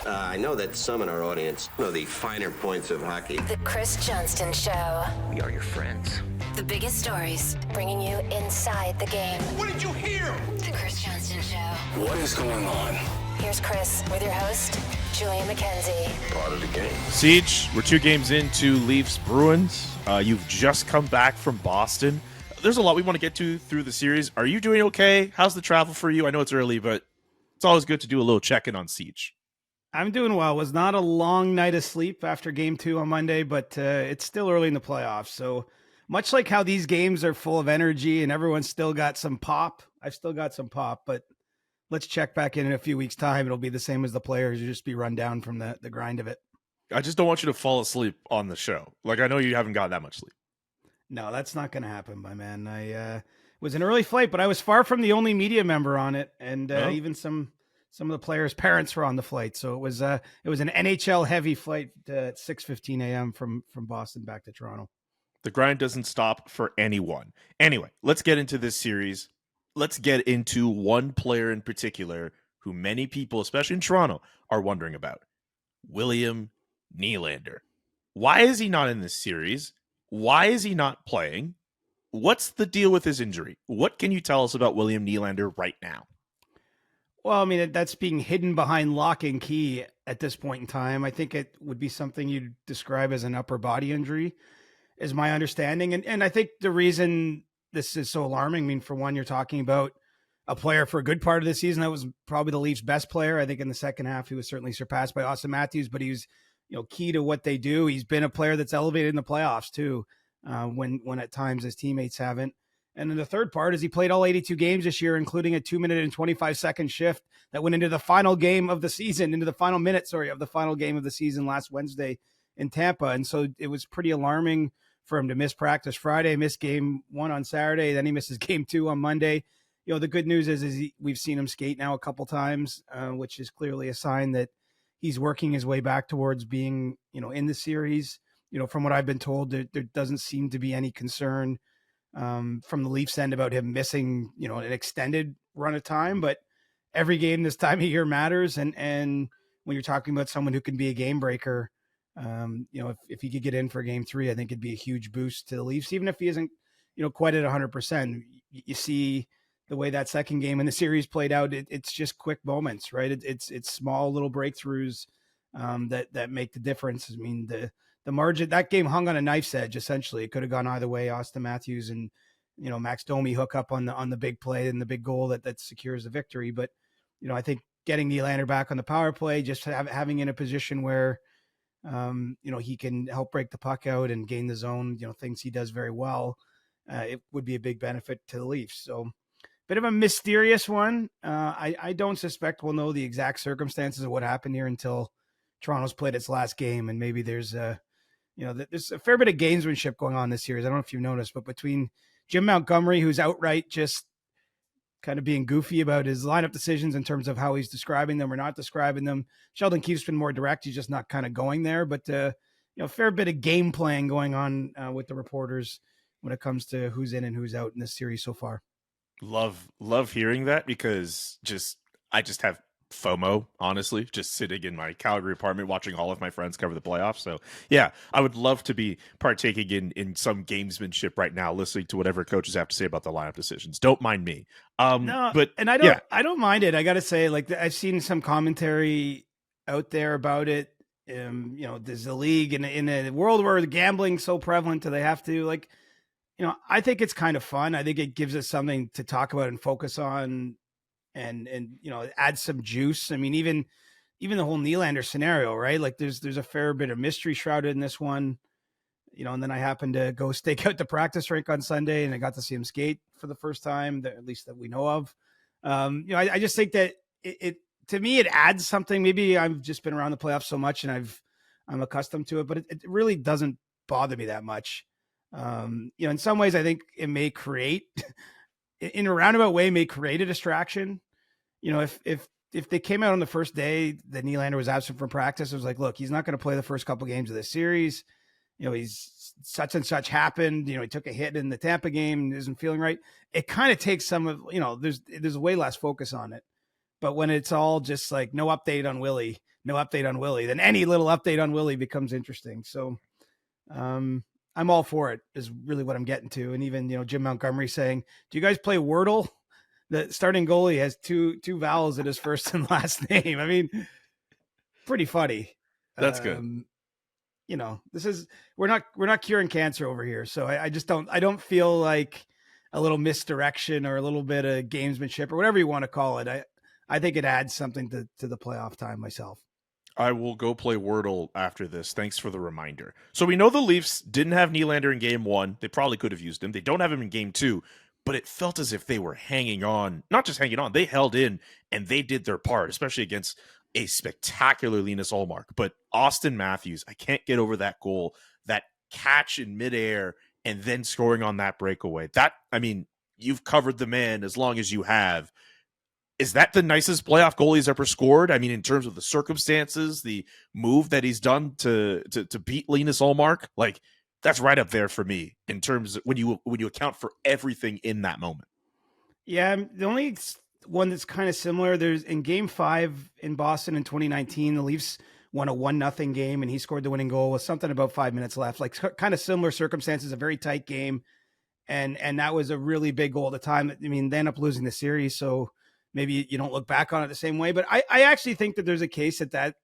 I know that some in our audience know the finer points of hockey. The Chris Johnston Show. We are your friends. The biggest stories, bringing you inside the game. What did you hear? The Chris Johnston Show. What is going on? Here's Chris with your host, Julian McKenzie. Part of the game. Siege, we're 2 games into Leafs Bruins. You've just come back from Boston. There's a lot we want to get to through the series. Are you doing okay? How's the travel for you? I know it's early, but it's always good to do a little check-in on Siege. I'm doing well. It was not a long night of sleep after game 2 on Monday, but it's still early in the playoffs. So much like how these games are full of energy and everyone's still got some pop, I've still got some pop, but let's check back in a few weeks' time. It'll be the same as the players. You'll just be run down from the grind of it. I just don't want you to fall asleep on the show. Like, I know you haven't gotten that much sleep. No, that's not going to happen, my man. It was an early flight, but I was far from the only media member on it, and even some of the players' parents were on the flight. So it was an NHL heavy flight at 6:15 a.m. from Boston back to Toronto. The grind doesn't stop for anyone. Anyway, let's get into this series. Let's get into one player in particular who many people, especially in Toronto, are wondering about. William Nylander. Why is he not in this series? Why is he not playing? What's the deal with his injury? What can you tell us about William Nylander right now? Well, I mean, that's being hidden behind lock and key at this point in time. I think it would be something you'd describe as an upper body injury, is my understanding. And I think the reason this is so alarming, I mean, for one, you're talking about a player for a good part of the season that was probably the Leafs' best player. I think in the second half, he was certainly surpassed by Austin Matthews, but he was, key to what they do. He's been a player that's elevated in the playoffs too, when at times his teammates haven't. And then the third part is he played all 82 games this year, including a 2-minute and 25-second shift that went into the final game of the season, into the final minute, of the final game of the season last Wednesday in Tampa. And so it was pretty alarming for him to miss practice Friday, miss game 1 on Saturday, then he misses game 2 on Monday. The good news is we've seen him skate now a couple times, which is clearly a sign that he's working his way back towards being, in the series. From what I've been told, there doesn't seem to be any concern from the Leafs end about him missing, an extended run of time. But every game this time of year matters. And when you're talking about someone who can be a game breaker, if he could get in for game 3, I think it'd be a huge boost to the Leafs, even if he isn't, quite at 100%. You see the way that second game in the series played out, it's just quick moments, right? It's small little breakthroughs that make the difference. I mean, the margin, that game hung on a knife's edge, essentially. It could have gone either way. Austin Matthews and, Max Domi hook up on the big play and the big goal that secures the victory. But, I think getting Nylander back on the power play, just having in a position where, he can help break the puck out and gain the zone, things he does very well, it would be a big benefit to the Leafs. So, bit of a mysterious one. I don't suspect we'll know the exact circumstances of what happened here until Toronto's played its last game. And maybe there's there's a fair bit of gamesmanship going on this series. I don't know if you've noticed, but between Jim Montgomery, who's outright just kind of being goofy about his lineup decisions in terms of how he's describing them or not describing them. Sheldon Keefe's been more direct. He's just not kind of going there, but a fair bit of game playing going on with the reporters when it comes to who's in and who's out in this series so far. Love hearing that, because I just have FOMO, honestly, just sitting in my Calgary apartment watching all of my friends cover the playoffs. So yeah, I would love to be partaking in some gamesmanship right now, listening to whatever coaches have to say about the lineup decisions. Don't mind me. No, but and I don't mind it. I got to say, like, I've seen some commentary out there about it. There's a league in a world where gambling's so prevalent, do they have to, I think it's kind of fun. I think it gives us something to talk about and focus on and add some juice. I mean, even the whole Nylander scenario, right? Like there's a fair bit of mystery shrouded in this one, and then I happened to go stake out the practice rink on Sunday and I got to see him skate for the first time, at least that we know of. I just think that it to me, it adds something. Maybe I've just been around the playoffs so much and I'm accustomed to it, but it really doesn't bother me that much. In some ways I think it may create in a roundabout way, may create a distraction. If they came out on the first day that Nylander was absent from practice, it was like, look, he's not going to play the first couple games of this series. He's such and such happened. He took a hit in the Tampa game and isn't feeling right. It kind of takes some of, there's way less focus on it But when it's all just like no update on Willie, then any little update on Willie becomes interesting. So I'm all for it is really what I'm getting to. And even, Jim Montgomery saying, do you guys play Wordle? The starting goalie has two vowels in his first and last name. I mean, pretty funny. That's good. We're not curing cancer over here. So I don't feel like a little misdirection or a little bit of gamesmanship or whatever you want to call it. I think it adds something to the playoff time myself. I will go play Wordle after this. Thanks for the reminder. So we know the Leafs didn't have Nylander in game 1. They probably could have used him. They don't have him in game 2, but it felt as if they were hanging on. Not just hanging on, they held in and they did their part, especially against a spectacular Linus Ullmark. But Austin Matthews, I can't get over that goal, that catch in midair and then scoring on that breakaway. You've covered the man as long as you have. Is that the nicest playoff goal he's ever scored? I mean, in terms of the circumstances, the move that he's done to beat Linus Ullmark, like that's right up there for me in terms of when you account for everything in that moment. Yeah, the only one that's kind of similar, there's in game 5 in Boston in 2019, the Leafs won a 1-0 game and he scored the winning goal with something about 5 minutes left, like kind of similar circumstances, a very tight game. And that was a really big goal at the time. I mean, they end up losing the series. So maybe you don't look back on it the same way, but I actually think that there's a case that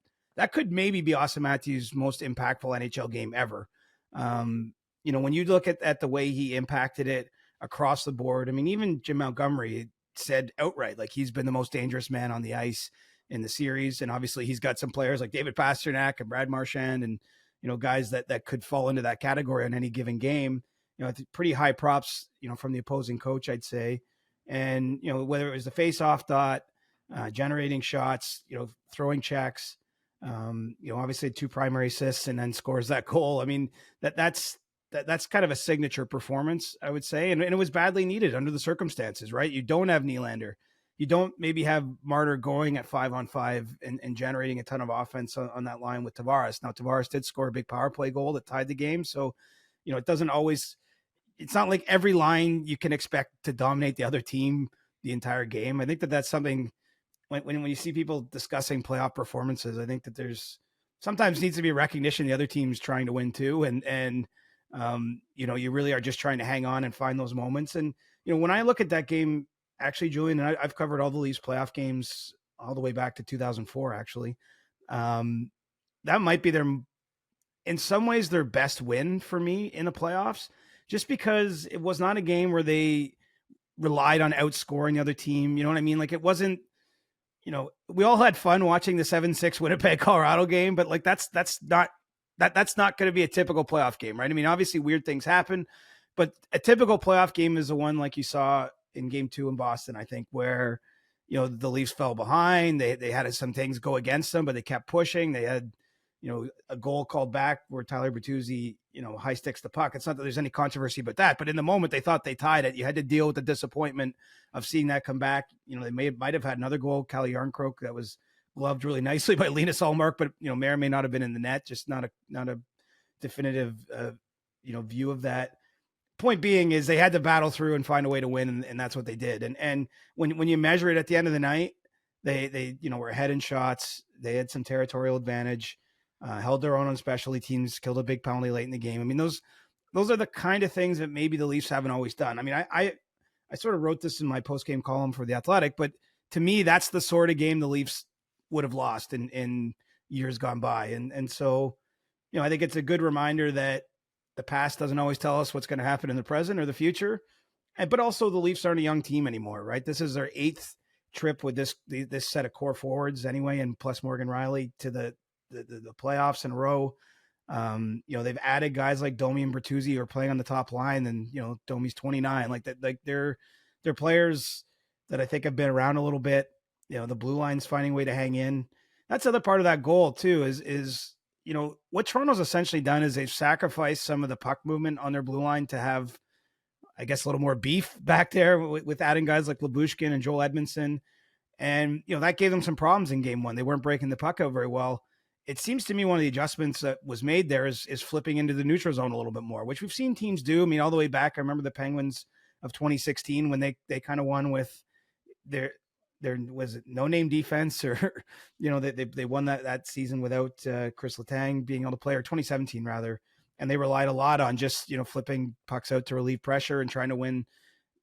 could maybe be Austin Matthews' most impactful NHL game ever. When you look at the way he impacted it across the board, I mean, even Jim Montgomery said outright, like he's been the most dangerous man on the ice in the series. And obviously he's got some players like David Pastrnak and Brad Marchand and, guys that could fall into that category on any given game. Pretty high props, from the opposing coach, I'd say. And, whether it was the face-off dot, generating shots, throwing checks, obviously 2 primary assists and then scores that goal. I mean, that's kind of a signature performance, I would say. And it was badly needed under the circumstances, right? You don't have Nylander. You don't maybe have Martyr going at 5-on-5 and generating a ton of offense on that line with Tavares. Now, Tavares did score a big power play goal that tied the game. So, it doesn't always, it's not like every line you can expect to dominate the other team the entire game. I think that's something when you see people discussing playoff performances, I think that there's sometimes needs to be recognition the other team's trying to win too. And you really are just trying to hang on and find those moments. And, when I look at that game, actually, Julian, and I've covered all the Leafs playoff games all the way back to 2004, actually. That might be in some ways, their best win for me in the playoffs, just because it was not a game where they relied on outscoring the other team. You know what I mean? Like it wasn't, we all had fun watching the 7-6 Winnipeg Colorado game, but like that's not going to be a typical playoff game, right? I mean, obviously weird things happen, but a typical playoff game is the one like you saw in game 2 in Boston, I think, where, the Leafs fell behind. They had some things go against them, but they kept pushing. They had, a goal called back where Tyler Bertuzzi, high sticks the puck. It's not that there's any controversy about that, but in the moment they thought they tied it. You had to deal with the disappointment of seeing that come back. They might have had another goal, Calle Yarncroke, that was gloved really nicely by Linus Ullmark, but may or may not have been in the net. Just not a definitive view of that. Point being is they had to battle through and find a way to win, and that's what they did. And when you measure it at the end of the night, they were ahead in shots. They had some territorial advantage. Held their own on specialty teams, killed a big penalty late in the game. I mean, those are the kind of things that maybe the Leafs haven't always done. I mean, I sort of wrote this in my post-game column for The Athletic, but to me, that's the sort of game the Leafs would have lost in years gone by. And so, I think it's a good reminder that the past doesn't always tell us what's going to happen in the present or the future. But also the Leafs aren't a young team anymore, right? This is their 8th trip with this set of core forwards anyway, and plus Morgan Riley to the playoffs in a row. They've added guys like Domi and Bertuzzi who are playing on the top line, and Domi's 29. Like that, like they're players that I think have been around a little bit. The blue line's finding a way to hang in. That's the other part of that goal too. Is what Toronto's essentially done is they've sacrificed some of the puck movement on their blue line to have, I guess, a little more beef back there with adding guys like Lyubushkin and Joel Edmondson. And, that gave them some problems in game 1. They weren't breaking the puck out very well. It seems to me one of the adjustments that was made there is flipping into the neutral zone a little bit more, which we've seen teams do. I mean, all the way back, I remember the Penguins of 2016 when they kind of won with there was no name defense, or they won that season without Chris Letang being able to play, or 2017 rather, and they relied a lot on just flipping pucks out to relieve pressure and trying to win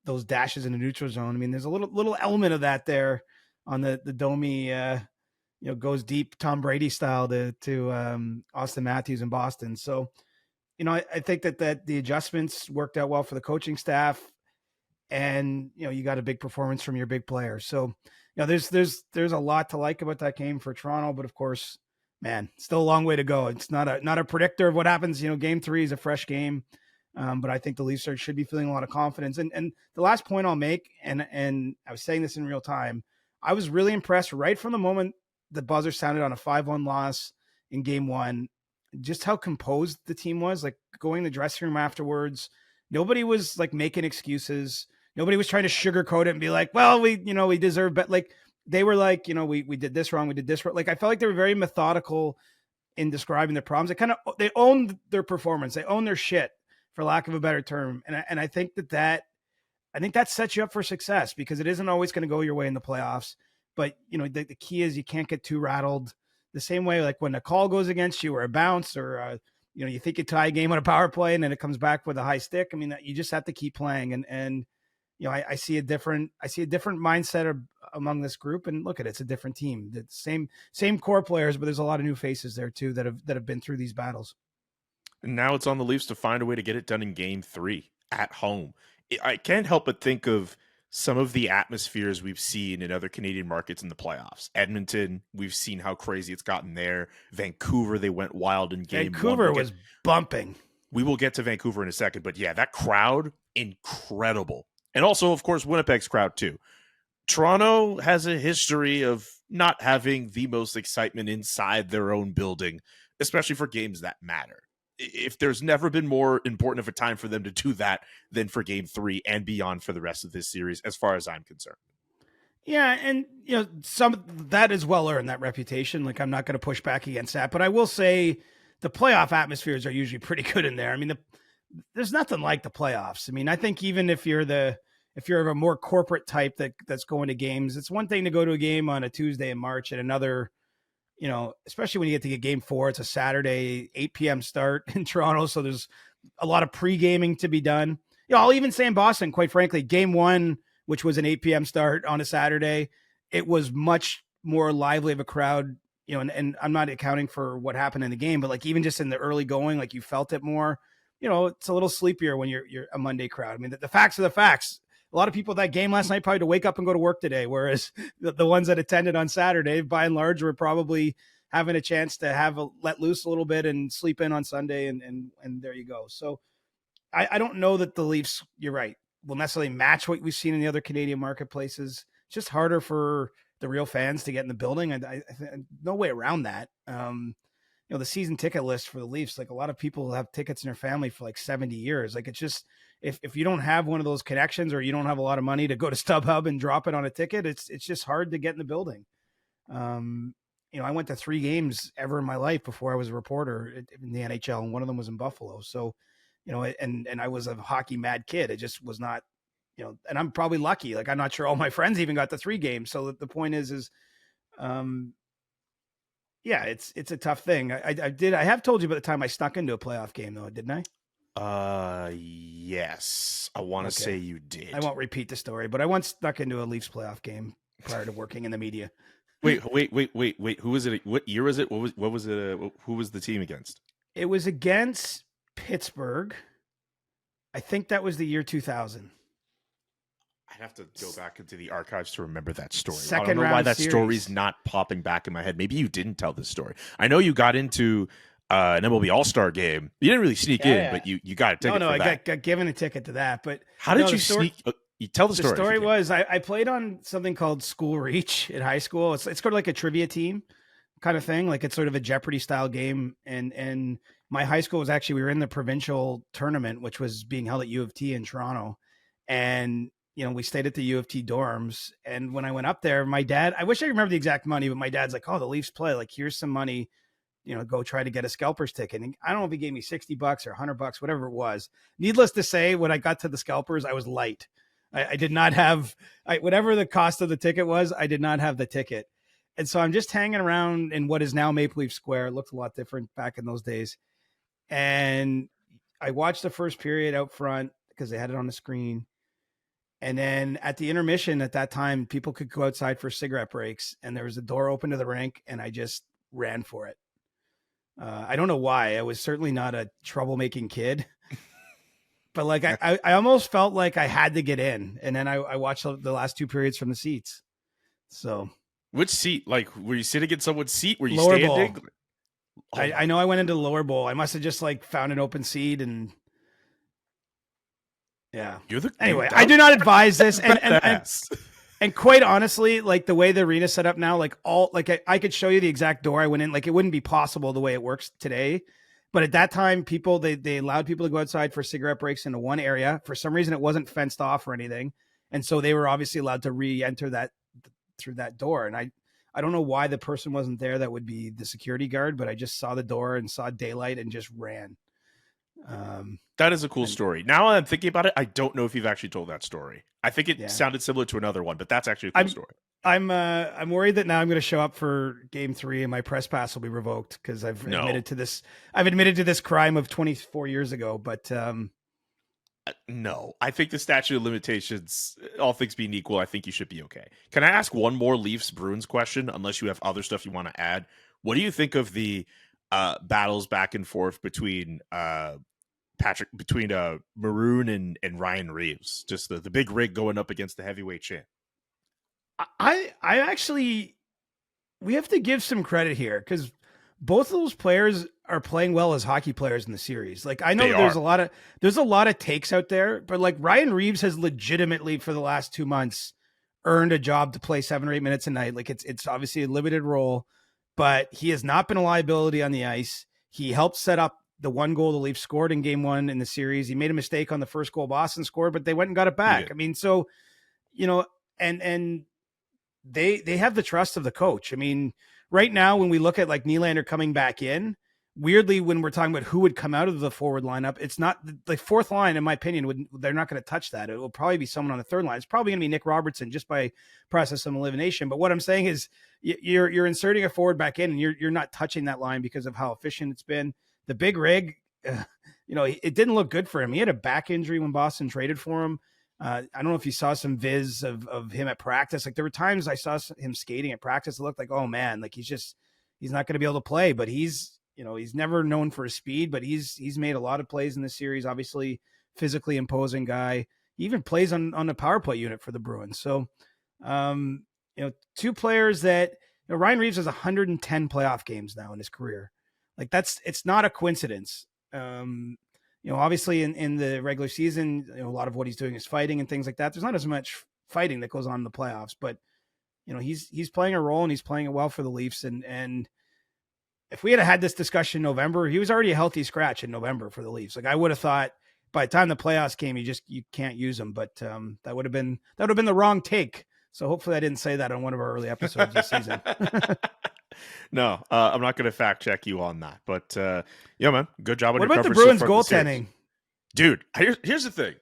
those dashes in the neutral zone. I mean, there's a little element of that there on the Domi, goes deep Tom Brady style to Austin Matthews in Boston. So, I think that the adjustments worked out well for the coaching staff, and you got a big performance from your big players. So, there's a lot to like about that game for Toronto, but of course, man, still a long way to go. It's not a predictor of what happens. Game 3 is a fresh game. But I think the Leafs should be feeling a lot of confidence. And the last point I'll make, and I was saying this in real time, I was really impressed right from the moment the buzzer sounded on a 5-1 loss in game 1, just how composed the team was, like going in the dressing room afterwards. Nobody was like making excuses. Nobody was trying to sugarcoat it and be like, well, we deserve, but like they were like, we did this wrong. We did this wrong. Like, I felt like they were very methodical in describing their problems. They owned their performance. They owned their shit, for lack of a better term. And I think that sets you up for success, because it isn't always going to go your way in the playoffs. But, the key is you can't get too rattled. The same way, like when a call goes against you, or a bounce, or, you think you tie a game on a power play and then it comes back with a high stick. I mean, you just have to keep playing. And I see a different mindset among this group. And look at it, it's a different team. The same core players, but there's a lot of new faces there too that have been through these battles. And now it's on the Leafs to find a way to get it done in game 3 at home. I can't help but think of some of the atmospheres we've seen in other Canadian markets in the playoffs. Edmonton, we've seen how crazy it's gotten there. Vancouver, they went wild in game 1. Vancouver was bumping. We will get to Vancouver in a second, but yeah, that crowd, incredible. And also, of course, Winnipeg's crowd too. Toronto has a history of not having the most excitement inside their own building, especially for games that matter. If there's never been more important of a time for them to do that than for game 3 and beyond for the rest of this series, as far as I'm concerned. Yeah. And, some that is well earned, that reputation. Like, I'm not going to push back against that, but I will say the playoff atmospheres are usually pretty good in there. I mean, there's nothing like the playoffs. I mean, I think even if you're a more corporate type that's going to games, it's one thing to go to a game on a Tuesday in March, and another, especially when you get to game 4, it's a Saturday, 8 p.m. start in Toronto. So there's a lot of pre-gaming to be done. I'll even say in Boston, quite frankly, game 1, which was an 8 p.m. start on a Saturday, it was much more lively of a crowd, and I'm not accounting for what happened in the game, but like even just in the early going, like you felt it more, it's a little sleepier when you're a Monday crowd. I mean, the facts are the facts. A lot of people at that game last night probably had to wake up and go to work today, whereas the ones that attended on Saturday, by and large, were probably having a chance to let loose a little bit and sleep in on Sunday, and there you go. So I don't know that the Leafs, you're right, will necessarily match what we've seen in the other Canadian marketplaces. It's just harder for the real fans to get in the building. I no way around that. The season ticket list for the Leafs, like a lot of people have tickets in their family for like 70 years. Like, it's just, if you don't have one of those connections, or you don't have a lot of money to go to StubHub and drop it on a ticket, it's just hard to get in the building. I went to 3 games ever in my life before I was a reporter in the NHL, and one of them was in Buffalo. So, and I was a hockey mad kid. It just was not, and I'm probably lucky. Like, I'm not sure all my friends even got to 3 games. So the point is, yeah, it's a tough thing. I have told you about the time I snuck into a playoff game though, didn't I? Yes. I want to say you did. I won't repeat the story, but I once snuck into a Leafs playoff game prior to working in the media. Wait. Who was it? What year was it? What was it? Who was the team against? It was against Pittsburgh. I think that was the year 2000. I'd have to go back into the archives to remember that story. Second I don't know round why that series. story's not popping back in my head. Maybe you didn't tell this story. I know you got into an MLB All-Star game. You didn't really sneak in, but you got a ticket for that. I got given a ticket to that. But how did you sneak? You tell the story. The story was I played on something called School Reach in high school. It's sort of like a trivia team kind of thing. Like, it's sort of a Jeopardy style game. And my high school was we were in the provincial tournament, which was being held at U of T in Toronto. And we stayed at the U of T dorms. And when I went up there, my dad, I wish I remember the exact money, but my dad's like, oh, the Leafs play. Like, here's some money, go try to get a scalpers ticket. And I don't know if he gave me $60 or $100, whatever it was. Needless to say, when I got to the scalpers, I was light. I did not have whatever the cost of the ticket was. I did not have the ticket. And so I'm just hanging around in what is now Maple Leaf Square. It looked a lot different back in those days. And I watched the first period out front because they had it on the screen. And then at the intermission at that time, people could go outside for cigarette breaks, and there was a door open to the rink, and I just ran for it. I don't know why. I was certainly not a troublemaking kid, but like I almost felt like I had to get in. And then I watched the last two periods from the seats. So which seat? Like, were you sitting in someone's seat? Were you lower standing? bowl. I know I went into the lower bowl. I must have just like found an open seat and. Yeah. Anyway, I do not advise this. And quite honestly, like the way the arena set up now, like I could show you the exact door I went in. Like it wouldn't be possible the way it works today. But at that time, they allowed people to go outside for cigarette breaks into one area. For some reason, it wasn't fenced off or anything. And so they were obviously allowed to re-enter that through that door. And I don't know why the person wasn't there. That would be the security guard, but I just saw the door and saw daylight and just ran. That is a cool story. Now I'm thinking about it, I don't know if you've actually told that story. I think it sounded similar to another one, but that's actually a cool story. I'm worried that now I'm going to show up for Game 3 and my press pass will be revoked because I've admitted to this. I've admitted to this crime of 24 years ago, but no, I think the statute of limitations, all things being equal, I think you should be okay. Can I ask one more Leafs Bruins question? Unless you have other stuff you want to add, what do you think of the battles back and forth between Maroon and Ryan Reeves, just the big rig going up against the heavyweight champ? I actually, we have to give some credit here because both of those players are playing well as hockey players in the series. Like I know there's a lot of takes out there, but like Ryan Reeves has legitimately for the last 2 months earned a job to play 7 or 8 minutes a night. Like it's obviously a limited role, but he has not been a liability on the ice. He helped set up the one goal the Leafs scored in Game 1 in the series. He made a mistake on the first goal Boston scored, but they went and got it back. I mean, so, and they have the trust of the coach. I mean, right now, when we look at like Nylander coming back in, weirdly, when we're talking about who would come out of the forward lineup, it's not the fourth line, in my opinion, they're not going to touch that. It will probably be someone on the third line. It's probably going to be Nick Robertson just by process of elimination. But what I'm saying is you're inserting a forward back in and you're not touching that line because of how efficient it's been. The big rig, it didn't look good for him. He had a back injury when Boston traded for him. I don't know if you saw some viz of him at practice. Like there were times I saw him skating at practice. It looked like, oh man, like he's not going to be able to play, but he's never known for his speed, but he's made a lot of plays in this series, obviously physically imposing guy. He even plays on the power play unit for the Bruins. So, two players that Ryan Reeves has 110 playoff games now in his career. Like it's not a coincidence. Obviously in the regular season, a lot of what he's doing is fighting and things like that. There's not as much fighting that goes on in the playoffs, but he's playing a role and he's playing it well for the Leafs. And if we had this discussion in November, he was already a healthy scratch in November for the Leafs. Like I would have thought by the time the playoffs came, you can't use him, but that would have been the wrong take. So hopefully I didn't say that on one of our early episodes this season. No, I'm not going to fact check you on that, but yeah, man, good job on what your about the coverage Bruins so far this goaltending? Dude, here's the thing.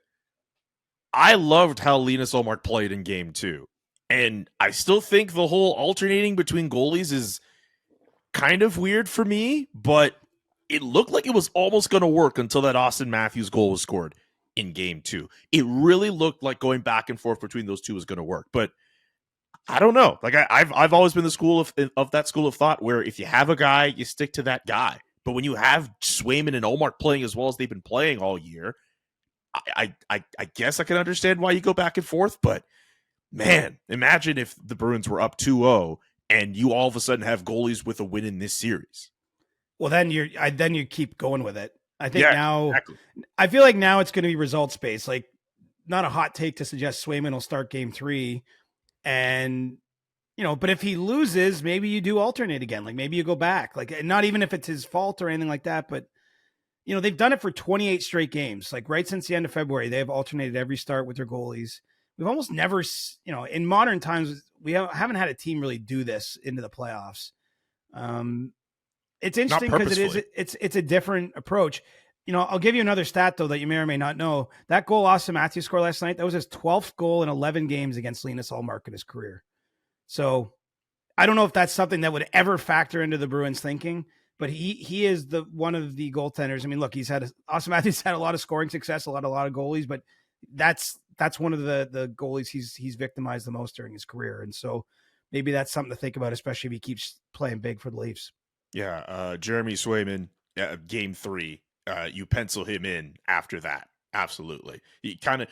I loved how Linus Ullmark played in Game 2, and I still think the whole alternating between goalies is kind of weird for me, but it looked like it was almost going to work until that Austin Matthews goal was scored in Game 2. It really looked like going back and forth between those two was going to work, but I don't know. Like I've always been the school of that school of thought where if you have a guy, you stick to that guy. But when you have Swayman and Ullmark playing as well as they've been playing all year, I guess I can understand why you go back and forth. But man, imagine if the Bruins were up 2-0 and you all of a sudden have goalies with a win in this series. Well, then you keep going with it. I think exactly. I feel like now it's going to be results based. Like not a hot take to suggest Swayman will start Game 3. And, but if he loses, maybe you do alternate again. Like maybe you go back, like not even if it's his fault or anything like that, but they've done it for 28 straight games. Like right since the end of February, they've alternated every start with their goalies. We've almost never, in modern times, we haven't had a team really do this into the playoffs. It's interesting because it's a different approach. I'll give you another stat, though, that you may or may not know. That goal Austin Matthews scored last night, that was his 12th goal in 11 games against Linus Ullmark in his career. So I don't know if that's something that would ever factor into the Bruins thinking, but he is one of the goaltenders. I mean, look, Austin Matthews had a lot of scoring success, a lot of goalies, but that's one of the goalies he's victimized the most during his career. And so maybe that's something to think about, especially if he keeps playing big for the Leafs. Yeah, Jeremy Swayman, game 3, you pencil him in after that. Absolutely. You kind of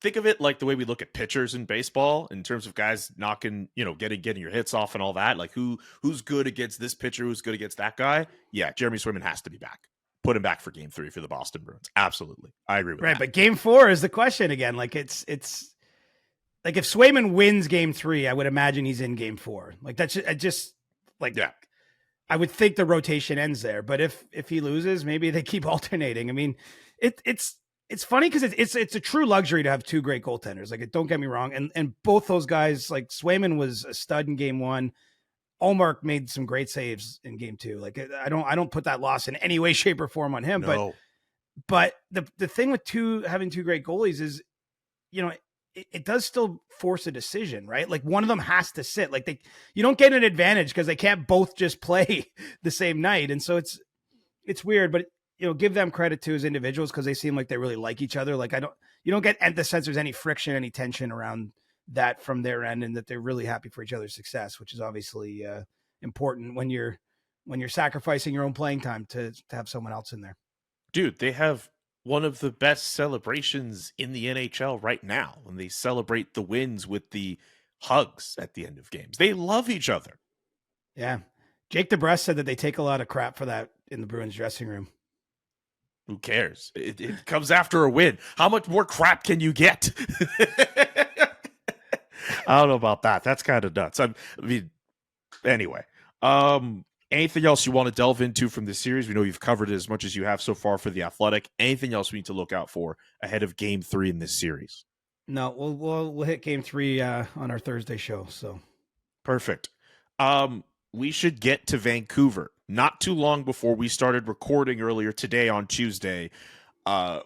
think of it like the way we look at pitchers in baseball in terms of guys knocking, getting your hits off and all that. Like who's good against this pitcher, who's good against that guy. Yeah, Jeremy Swayman has to be back. Put him back for game 3 for the Boston Bruins. Absolutely. I agree with that. Right, but game 4 is the question again. Like it's like if Swayman wins game 3, I would imagine he's in game 4. Like that's just like, yeah. I would think the rotation ends there, but if he loses, maybe they keep alternating. I mean, it's funny because it's a true luxury to have 2 great goaltenders. Like, don't get me wrong, and both those guys, like Swayman was a stud in game 1. Ullmark made some great saves in game 2. Like, I don't put that loss in any way, shape, or form on him. No. But the thing with having 2 great goalies is, it does still force a decision, right? Like one of them has to sit. Like you don't get an advantage because they can't both just play the same night. And so it's weird, but give them credit too as individuals because they seem like they really like each other. Like you don't get the sense there's any friction, any tension around that from their end, and that they're really happy for each other's success, which is obviously important when you're sacrificing your own playing time to have someone else in there. Dude, they have one of the best celebrations in the NHL right now when they celebrate the wins with the hugs at the end of games. They love each other. Yeah. Jake DeBrus said that they take a lot of crap for that in the Bruins dressing room. Who cares? It comes after a win. How much more crap can you get? I don't know about that. That's kind of nuts. Anyway. Anything else you want to delve into from this series? We know you've covered it as much as you have so far for The Athletic. Anything else we need to look out for ahead of Game 3 in this series? No, we'll hit Game 3 on our Thursday show. So perfect. We should get to Vancouver. Not too long before we started recording earlier today on Tuesday,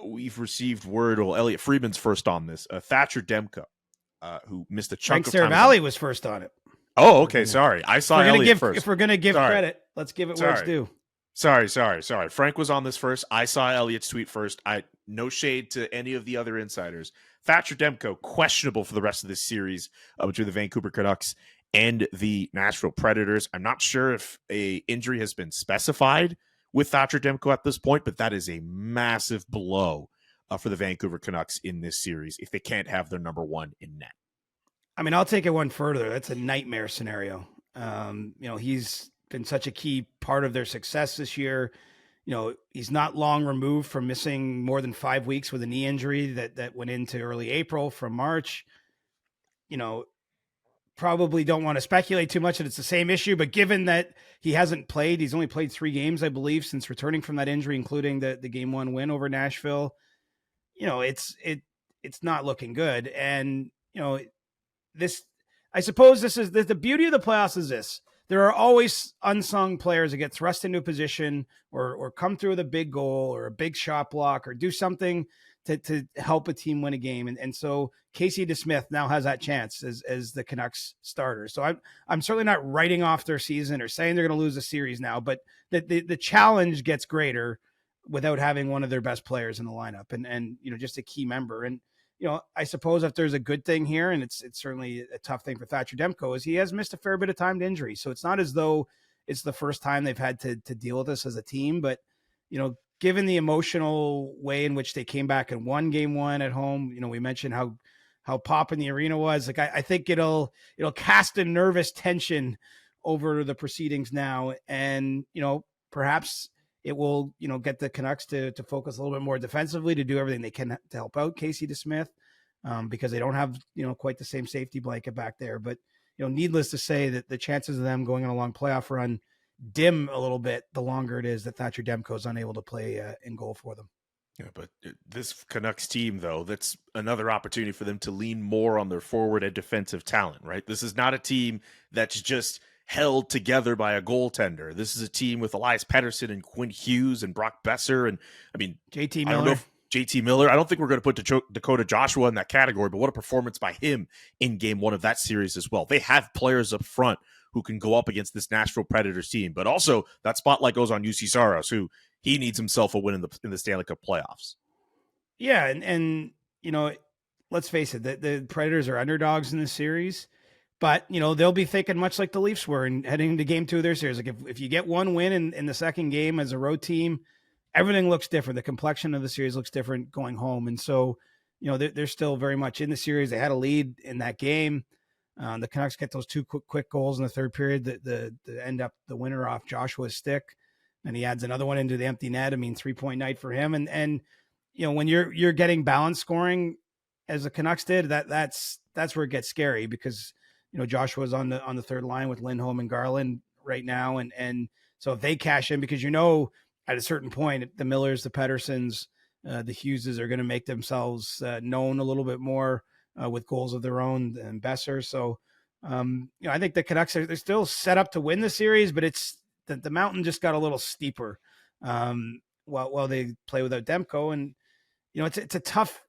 we've received word. Well, Elliot Friedman's first on this. Thatcher Demko, who missed a chunk Frank of time. Saravalli was first on it. Oh, okay. Sorry. I saw Elliot first. If we're going to give credit, let's give it where it's due. Sorry. Frank was on this first. I saw Elliot's tweet first. No shade to any of the other insiders. Thatcher Demko, questionable for the rest of this series between the Vancouver Canucks and the Nashville Predators. I'm not sure if a injury has been specified with Thatcher Demko at this point, but that is a massive blow for the Vancouver Canucks in this series if they can't have their number 1 in net. I mean, I'll take it one further. That's a nightmare scenario. He's been such a key part of their success this year. He's not long removed from missing more than 5 weeks with a knee injury that went into early April from March. Probably don't want to speculate too much that it's the same issue, but given that he hasn't played, he's only played 3 games, I believe, since returning from that injury, including the game 1 win over Nashville. It's not looking good. And, I suppose this is the beauty of the playoffs is this. There are always unsung players that get thrust into a position or come through with a big goal or a big shot block or do something to help a team win a game. And so Casey DeSmith now has that chance as the Canucks starter. So I'm certainly not writing off their season or saying they're going to lose the series now, but the challenge gets greater without having one of their best players in the lineup and just a key member. And, I suppose if there's a good thing here, and it's certainly a tough thing for Thatcher Demko, is he has missed a fair bit of time to injury. So it's not as though it's the first time they've had to deal with this as a team, but, given the emotional way in which they came back and won game 1 at home, we mentioned how popping the arena was. Like, I think it'll cast a nervous tension over the proceedings now. And, perhaps it will, get the Canucks to focus a little bit more defensively, to do everything they can to help out Casey DeSmith, because they don't have, quite the same safety blanket back there. But, needless to say that the chances of them going on a long playoff run dim a little bit the longer it is that Thatcher Demko is unable to play in goal for them. Yeah, but this Canucks team, though, that's another opportunity for them to lean more on their forward and defensive talent, right? This is not a team that's just held together by a goaltender. This is a team with Elias Pettersson and Quinn Hughes and Brock Besser. And I mean, JT I don't know Miller. if JT Miller, I don't think we're going to put Dakota Joshua in that category, but what a performance by him in game one of that series as well. They have players up front who can go up against this Nashville Predators team, but also that spotlight goes on UC Saros, who he needs himself a win in the Stanley Cup playoffs. Yeah, and you know, let's face it, the Predators are underdogs in this series, but you know they'll be thinking much like the Leafs were and heading into game 2 of their series. Like if you get one win in the second game as a road team, everything looks different. The complexion of the series looks different going home, and so you know they're still very much in the series. They had a lead in that game. The Canucks get those 2 quick goals in the third period that end up the winner off Joshua's stick, and he adds another one into the empty net. I mean, 3-point night for him, and you know when you're getting balanced scoring as the Canucks did, that's where it gets scary because you know Joshua's on the third line with Lindholm and Garland right now, and so if they cash in, because you know at a certain point the Millers, the Petterssons, the Hugheses are going to make themselves known a little bit more with goals of their own and Besser. So you know I think the Canucks they're still set up to win the series, but it's the mountain just got a little steeper while they play without Demko, and you know it's a tough.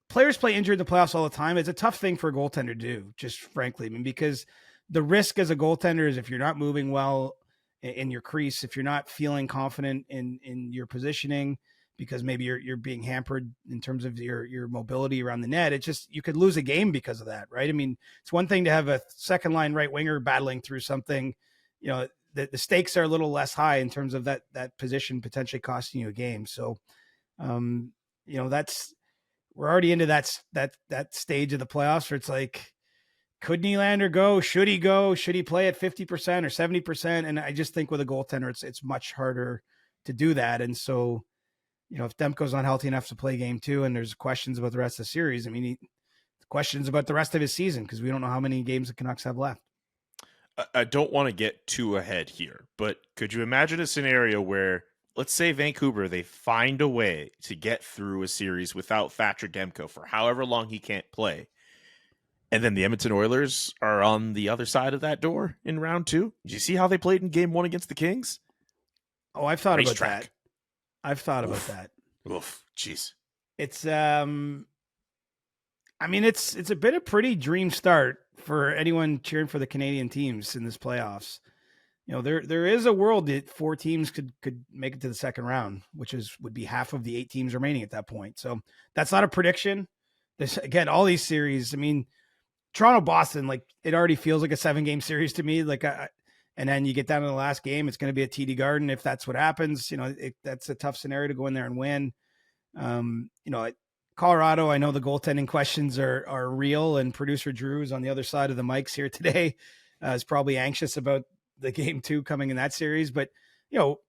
Players play injured in the playoffs all the time. It's a tough thing for a goaltender to do, just frankly. I mean, because the risk as a goaltender is if you're not moving well in your crease, if you're not feeling confident in your positioning, because maybe you're being hampered in terms of your mobility around the net, it's just you could lose a game because of that, right? I mean, it's one thing to have a second line right winger battling through something, you know, the stakes are a little less high in terms of that position potentially costing you a game. So, you know, we're already into that stage of the playoffs where it's like, could Nylander go? Should he go? Should he play at 50% or 70%? And I just think with a goaltender, it's much harder to do that. And so, you know, if Demko's not healthy enough to play game 2 and there's questions about the rest of the series, I mean, questions about the rest of his season because we don't know how many games the Canucks have left. I don't want to get too ahead here, but could you imagine a scenario where, let's say Vancouver, they find a way to get through a series without Thatcher Demko for however long he can't play, and then the Edmonton Oilers are on the other side of that door in round 2? Did you see how they played in game 1 against the Kings? Oh, I've thought Racetrack. about that. I've thought about that. Oof, jeez. It's I mean, it's a bit of pretty dream start for anyone cheering for the Canadian teams in this playoffs. You know, there is a world that 4 teams could make it to the second round, which would be half of the 8 teams remaining at that point. So that's not a prediction. This again, all these series. I mean, Toronto, Boston, like it already feels like a 7-game series to me. Like, and then you get down to the last game, it's going to be at TD Garden if that's what happens. You know, that's a tough scenario to go in there and win. You know, Colorado, I know the goaltending questions are real, and producer Drew is on the other side of the mics here today. Is probably anxious about the game 2 coming in that series, but you know,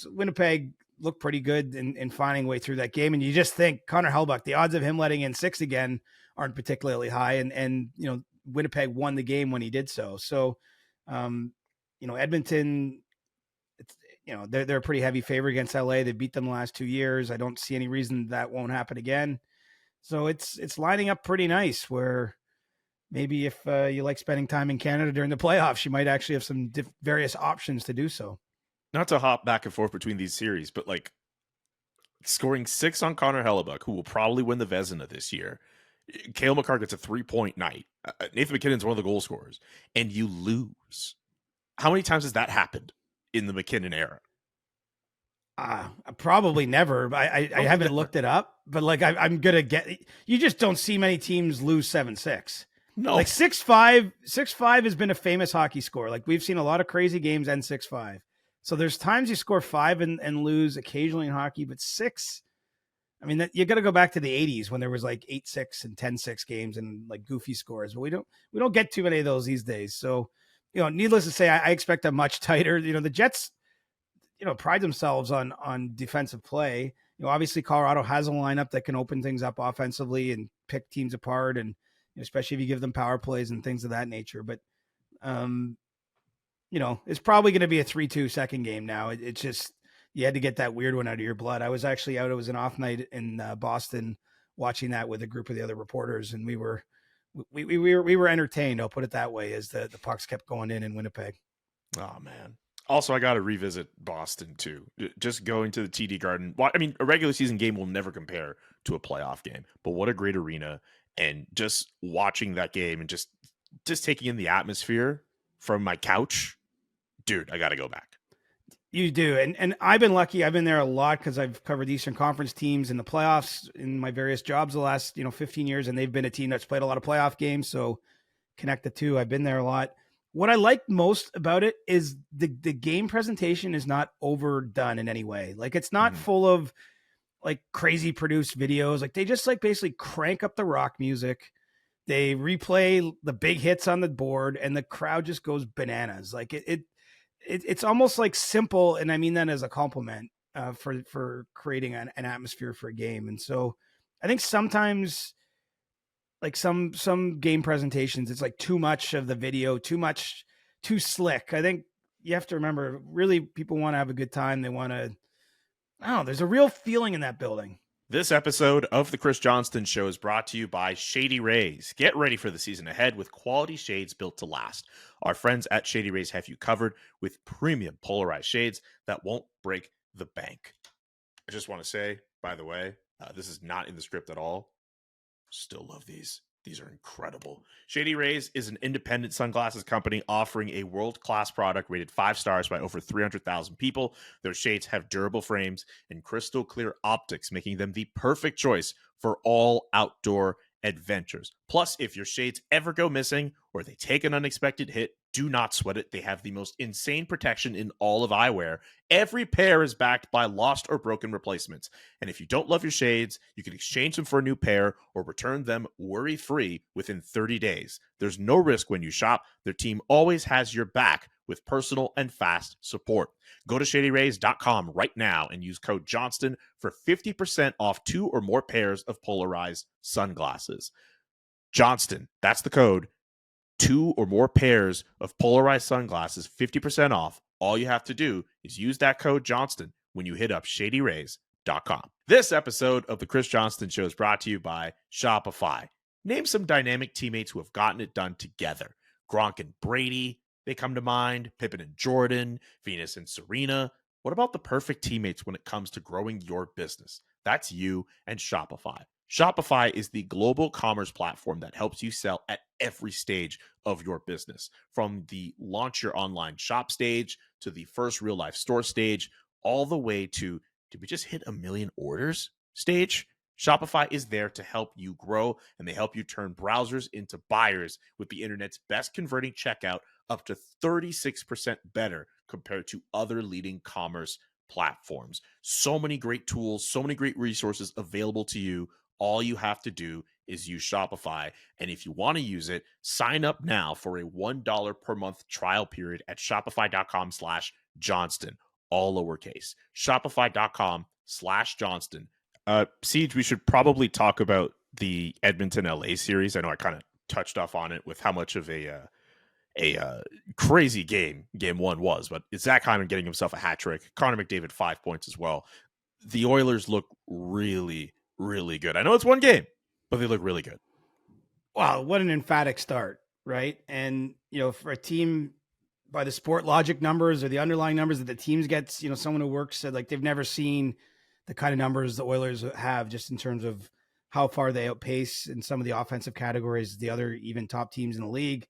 Winnipeg looked pretty good in finding a way through that game. And you just think Connor Hellebuyck, the odds of him letting in 6 again aren't particularly high. And, you know, Winnipeg won the game when he did so. So, you know, Edmonton, you know, they're a pretty heavy favorite against LA. They beat them the last 2 years. I don't see any reason that won't happen again. So it's lining up pretty nice where, maybe if you like spending time in Canada during the playoffs, you might actually have some various options to do so. Not to hop back and forth between these series, but like scoring 6 on Connor Hellebuyck, who will probably win the Vezina this year. Cale Makar gets a 3-point night. Nathan MacKinnon's one of the goal scorers, and you lose. How many times has that happened in the McKinnon era? Probably never. I haven't looked it up, but like I'm gonna get. You just don't see many teams lose 7-6. No, like 6-5 has been a famous hockey score. Like we've seen a lot of crazy games end 6-5. So there's times you score 5 and lose occasionally in hockey, but 6. I mean, you got to go back to the 80s when there was like 8-6 and 10-6 games and like goofy scores. But we don't get too many of those these days. So, you know, needless to say, I expect a much tighter. You know, the Jets, you know, pride themselves on defensive play. You know, obviously Colorado has a lineup that can open things up offensively and pick teams apart, and especially if you give them power plays and things of that nature. But, you know, it's probably going to be a 3-2 second game now. It's just, you had to get that weird one out of your blood. I was actually out. It was an off night in Boston watching that with a group of the other reporters, and we were we were entertained. I'll put it that way, as the pucks kept going in Winnipeg. Oh man. Also, I got to revisit Boston too. Just going to the TD Garden. I mean, a regular season game will never compare to a playoff game, but what a great arena. And just watching that game and just taking in the atmosphere from my couch, dude, I got to go back. You do. And I've been lucky. I've been there a lot because I've covered the Eastern Conference teams in the playoffs in my various jobs the last, 15 years. And they've been a team that's played a lot of playoff games. So connect the two. I've been there a lot. What I like most about it is the game presentation is not overdone in any way. Like, it's not full of like crazy produced videos. Like, they just like basically crank up the rock music. They replay the big hits on the board and the crowd just goes bananas. Like it's almost like simple. And I mean that as a compliment for creating an atmosphere for a game. And so I think sometimes like some game presentations, it's like too much of the video, too slick. I think you have to remember, really, people want to have a good time. They want to, there's a real feeling in that building. This episode of the Chris Johnston Show is brought to you by Shady Rays. Get ready for the season ahead with quality shades built to last. Our friends at Shady Rays have you covered with premium polarized shades that won't break the bank. I just want to say, by the way, this is not in the script at all. Still love these. These are incredible. Shady Rays is an independent sunglasses company offering a world-class product rated 5 stars by over 300,000 people. Their shades have durable frames and crystal clear optics, making them the perfect choice for all outdoor adventures. Plus, if your shades ever go missing or they take an unexpected hit, do not sweat it. They have the most insane protection in all of eyewear. Every pair is backed by lost or broken replacements. And if you don't love your shades, you can exchange them for a new pair or return them worry-free within 30 days. There's no risk when you shop. Their team always has your back with personal and fast support. Go to ShadyRays.com right now and use code Johnston for 50% off 2 or more pairs of polarized sunglasses. Johnston, that's the code. 2 or more pairs of polarized sunglasses, 50% off. All you have to do is use that code Johnston when you hit up ShadyRays.com. This episode of the Chris Johnston Show is brought to you by Shopify. Name some dynamic teammates who have gotten it done together. Gronk and Brady, they come to mind. Pippen and Jordan, Venus and Serena. What about the perfect teammates when it comes to growing your business? That's you and Shopify. Shopify is the global commerce platform that helps you sell at every stage of your business. From the launch your online shop stage to the first real life store stage, all the way to, did we just hit 1 million orders stage? Shopify is there to help you grow, and they help you turn browsers into buyers with the internet's best converting checkout, up to 36% better compared to other leading commerce platforms. So many great tools, so many great resources available to you. All you have to do is use Shopify. And if you want to use it, sign up now for a $1 per month trial period at shopify.com/Johnston, all lowercase. Shopify.com/Johnston. Siege, we should probably talk about the Edmonton LA series. I know I kind of touched off on it with how much of a crazy game 1 was, but it's Zach Hyman getting himself a hat trick. Connor McDavid 5 points as well. The Oilers look really, really good. I know it's 1 game, but they look really good. Wow, what an emphatic start, right? And, for a team by the sport logic numbers or the underlying numbers that the teams gets, someone who works said like they've never seen the kind of numbers the Oilers have just in terms of how far they outpace in some of the offensive categories, the other even top teams in the league.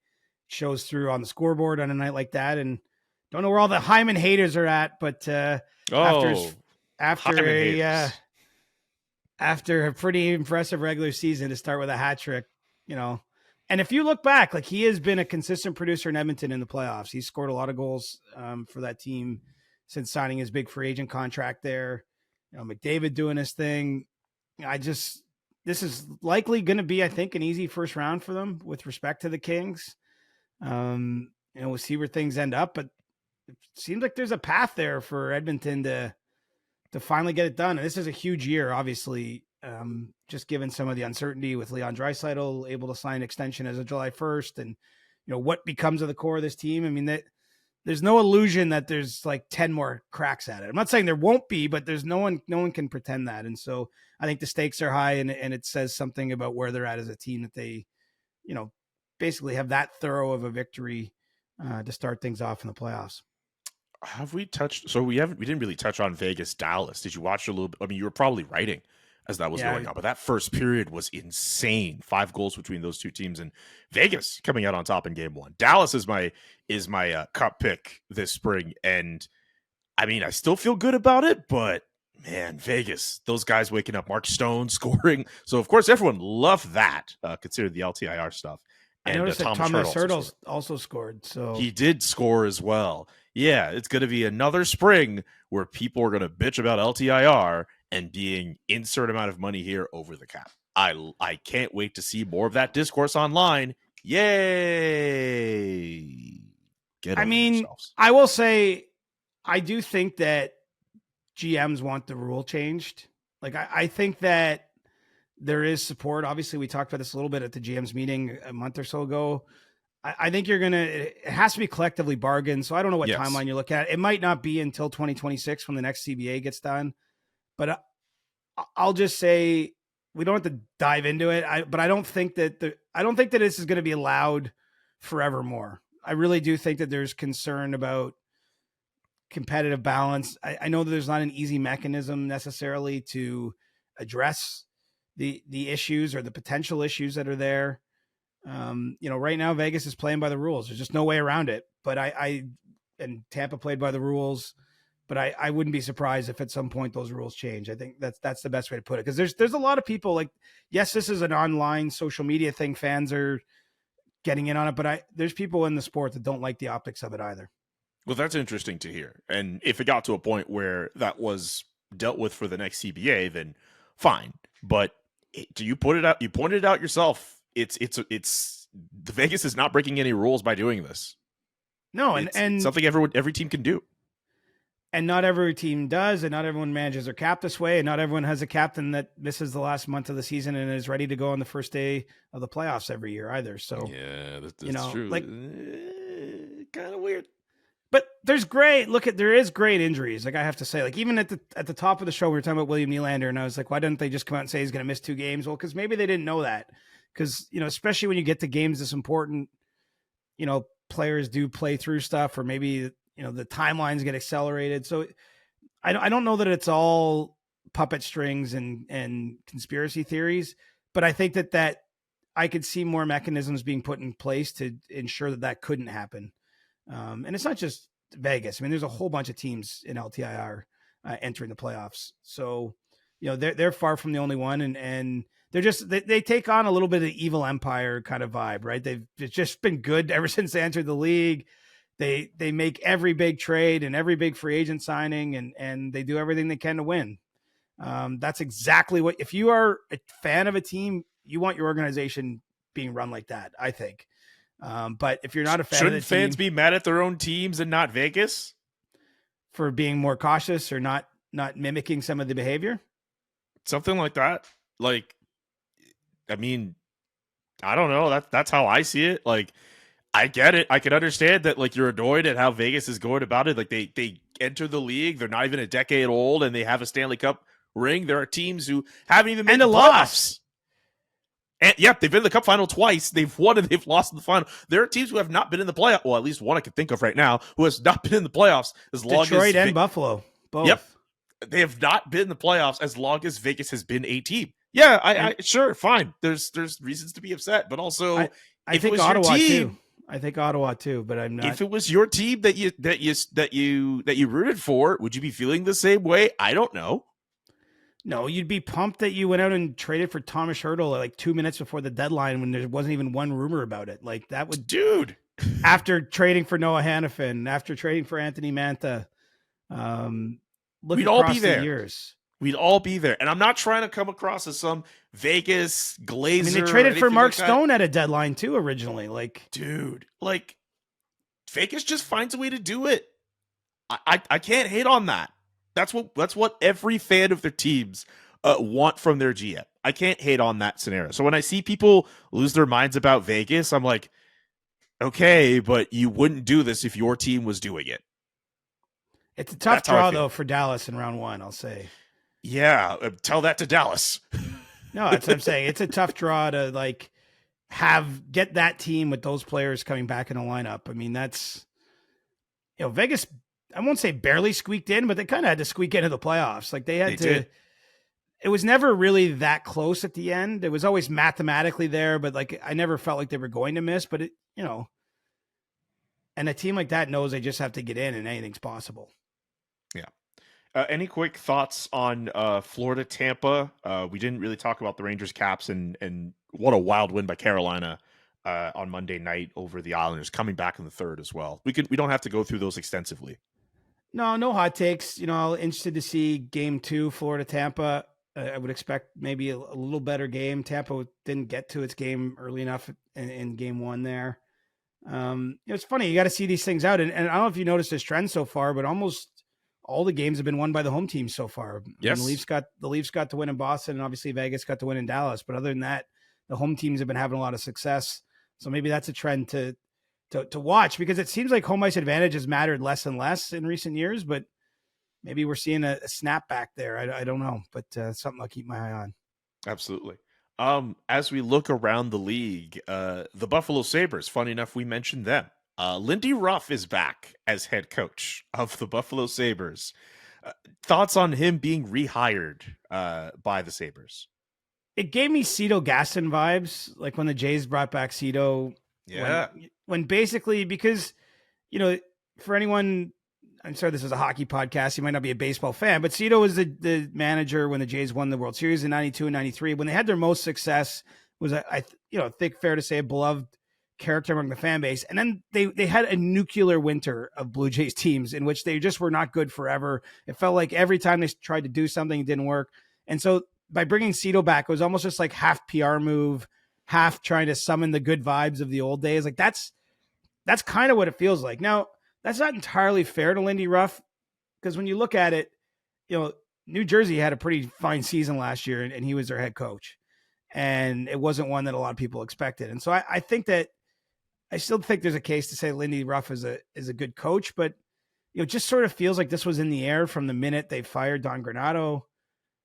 Shows through on the scoreboard on a night like that. And don't know where all the Hyman haters are at, but after a pretty impressive regular season to start with a hat trick, and if you look back, like he has been a consistent producer in Edmonton in the playoffs. He's scored a lot of goals for that team since signing his big free agent contract there. McDavid doing his thing. This is likely going to be, I think, an easy first round for them with respect to the Kings. We'll see where things end up, but it seems like there's a path there for Edmonton to finally get it done. And this is a huge year, obviously, just given some of the uncertainty with Leon Draisaitl able to sign an extension as of July 1st. And, what becomes of the core of this team. I mean, there's no illusion that there's like 10 more cracks at it. I'm not saying there won't be, but there's no one can pretend that. And so I think the stakes are high, and it says something about where they're at as a team that they basically have that thorough of a victory to start things off in the playoffs. Have we touched? So we didn't really touch on Vegas Dallas. Did you watch a little bit? I mean, you were probably writing as that was going on, but that first period was insane. 5 goals between those two teams, and Vegas coming out on top in game 1. Dallas is my cup pick this spring, and I mean, I still feel good about it, but man, Vegas, those guys waking up, Mark Stone scoring. So of course, everyone loved that, considering the LTIR stuff. And, I noticed that Thomas Hurdle also scored. So he did score as well. Yeah, it's going to be another spring where people are going to bitch about LTIR and being insert amount of money here over the cap. I can't wait to see more of that discourse online. Yay! Yourselves. I will say, I do think that GMs want the rule changed. Like, I think that there is support. Obviously, we talked about this a little bit at the GM's meeting a month or so ago. I think it has to be collectively bargained. So I don't know what timeline you look at. It might not be until 2026 when the next CBA gets done. But I'll just say, we don't have to dive into it. But I don't think that this is going to be allowed forevermore. I really do think that there's concern about competitive balance. I know that there's not an easy mechanism necessarily to address the issues or the potential issues that are there. Right now Vegas is playing by the rules. There's just no way around it. But and Tampa played by the rules, but I wouldn't be surprised if at some point those rules change. I think that's the best way to put it. Because there's a lot of people, like, yes, this is an online social media thing. Fans are getting in on it, but there's people in the sport that don't like the optics of it either. Well, that's interesting to hear. And if it got to a point where that was dealt with for the next CBA, then fine. But you pointed it out yourself. It's the Vegas is not breaking any rules by doing this. No, it's and something every team can do. And not every team does, and not everyone manages their cap this way, and not everyone has a captain that misses the last month of the season and is ready to go on the first day of the playoffs every year either. So yeah, that's true. Like, kind of weird. But there is great injuries. Like, I have to say, like, even at the top of the show, we were talking about William Nylander, and I was like, why didn't they just come out and say he's going to miss 2 games? Well, because maybe they didn't know that. Because, especially when you get to games this important, players do play through stuff, or maybe, the timelines get accelerated. So I don't know that it's all puppet strings and conspiracy theories, but I think that I could see more mechanisms being put in place to ensure that couldn't happen. And it's not just Vegas. I mean, there's a whole bunch of teams in LTIR entering the playoffs. So, they're far from the only one. And they're just, they take on a little bit of the evil empire kind of vibe, right? It's just been good ever since they entered the league. They make every big trade and every big free agent signing, and they do everything they can to win. That's exactly what, if you are a fan of a team, you want your organization being run like that, I think. But if you're not a fan, shouldn't fans be mad at their own teams and not Vegas for being more cautious or not mimicking some of the behavior? Something like that. Like, I mean, I don't know. That's how I see it. Like, I get it. I can understand that, like, you're annoyed at how Vegas is going about it. Like, they enter the league, they're not even a decade old, and they have a Stanley Cup ring. There are teams who haven't even made the playoffs. And yep, they've been in the Cup final twice. They've won and they've lost in the final. There are teams who have not been in the playoffs. Well, at least one I can think of right now who has not been in the playoffs as long as Detroit and Buffalo. Both. Yep, they have not been in the playoffs as long as Vegas has been a team. Yeah, I sure, fine. There's reasons to be upset, but also I think Ottawa too. I think Ottawa too, but I'm not. If it was your team that you rooted for, would you be feeling the same way? I don't know. No, you'd be pumped that you went out and traded for Thomas Hurdle like 2 minutes before the deadline when there wasn't even one rumor about it. Like, that would, dude. After trading for Noah Hannafin, after trading for Anthony Mantha, we'd all be there. Years. We'd all be there. And I'm not trying to come across as some Vegas glazer. I mean, they traded for Mark Stone at a deadline too originally. Like, dude, like, Vegas just finds a way to do it. I can't hate on that. That's what every fan of their teams want from their GM. I can't hate on that scenario. So when I see people lose their minds about Vegas, I'm like, okay, but you wouldn't do this if your team was doing it. It's a tough draw, though, for Dallas in round 1, I'll say. Yeah, tell that to Dallas. No, that's what I'm saying. It's a tough draw to, like, get that team with those players coming back in the lineup. I mean, that's, Vegas, I won't say barely squeaked in, but they kind of had to squeak into the playoffs. Like they did. It was never really that close at the end. It was always mathematically there, but like I never felt like they were going to miss. But and a team like that knows they just have to get in, and anything's possible. Yeah. Any quick thoughts on Florida Tampa? We didn't really talk about the Rangers Caps and what a wild win by Carolina on Monday night over the Islanders, coming back in the third as well. We don't have to go through those extensively. No hot takes. Interested to see game 2, Florida Tampa. I would expect maybe a little better game. Tampa didn't get to its game early enough in game 1 there. It's funny. You got to see these things out. And I don't know if you noticed this trend so far, but almost all the games have been won by the home team so far. Yes. And the Leafs got to win in Boston, and obviously Vegas got to win in Dallas. But other than that, the home teams have been having a lot of success. So maybe that's a trend to watch, because it seems like home ice advantage has mattered less and less in recent years, but maybe we're seeing a snapback there. I don't know, but something I'll keep my eye on. Absolutely. As we look around the league, the Buffalo Sabres, funny enough, we mentioned them. Lindy Ruff is back as head coach of the Buffalo Sabres. Thoughts on him being rehired by the Sabres? It gave me Cito Gaston vibes, like when the Jays brought back Cito. Yeah. When basically, because, for anyone, I'm sorry, this is a hockey podcast, you might not be a baseball fan, but Cito was the manager when the Jays won the World Series in 92 and 93. When they had their most success, was, I think fair to say, a beloved character among the fan base. And then they had a nuclear winter of Blue Jays teams in which they just were not good forever. It felt like every time they tried to do something, it didn't work. And so by bringing Cito back, it was almost just like half PR move, half trying to summon the good vibes of the old days. Like that's kind of what it feels like. Now, that's not entirely fair to Lindy Ruff, because when you look at it, New Jersey had a pretty fine season last year, and he was their head coach, and it wasn't one that a lot of people expected. And so I think that I still think there's a case to say Lindy Ruff is a good coach, but it just sort of feels like this was in the air from the minute they fired Don Granato.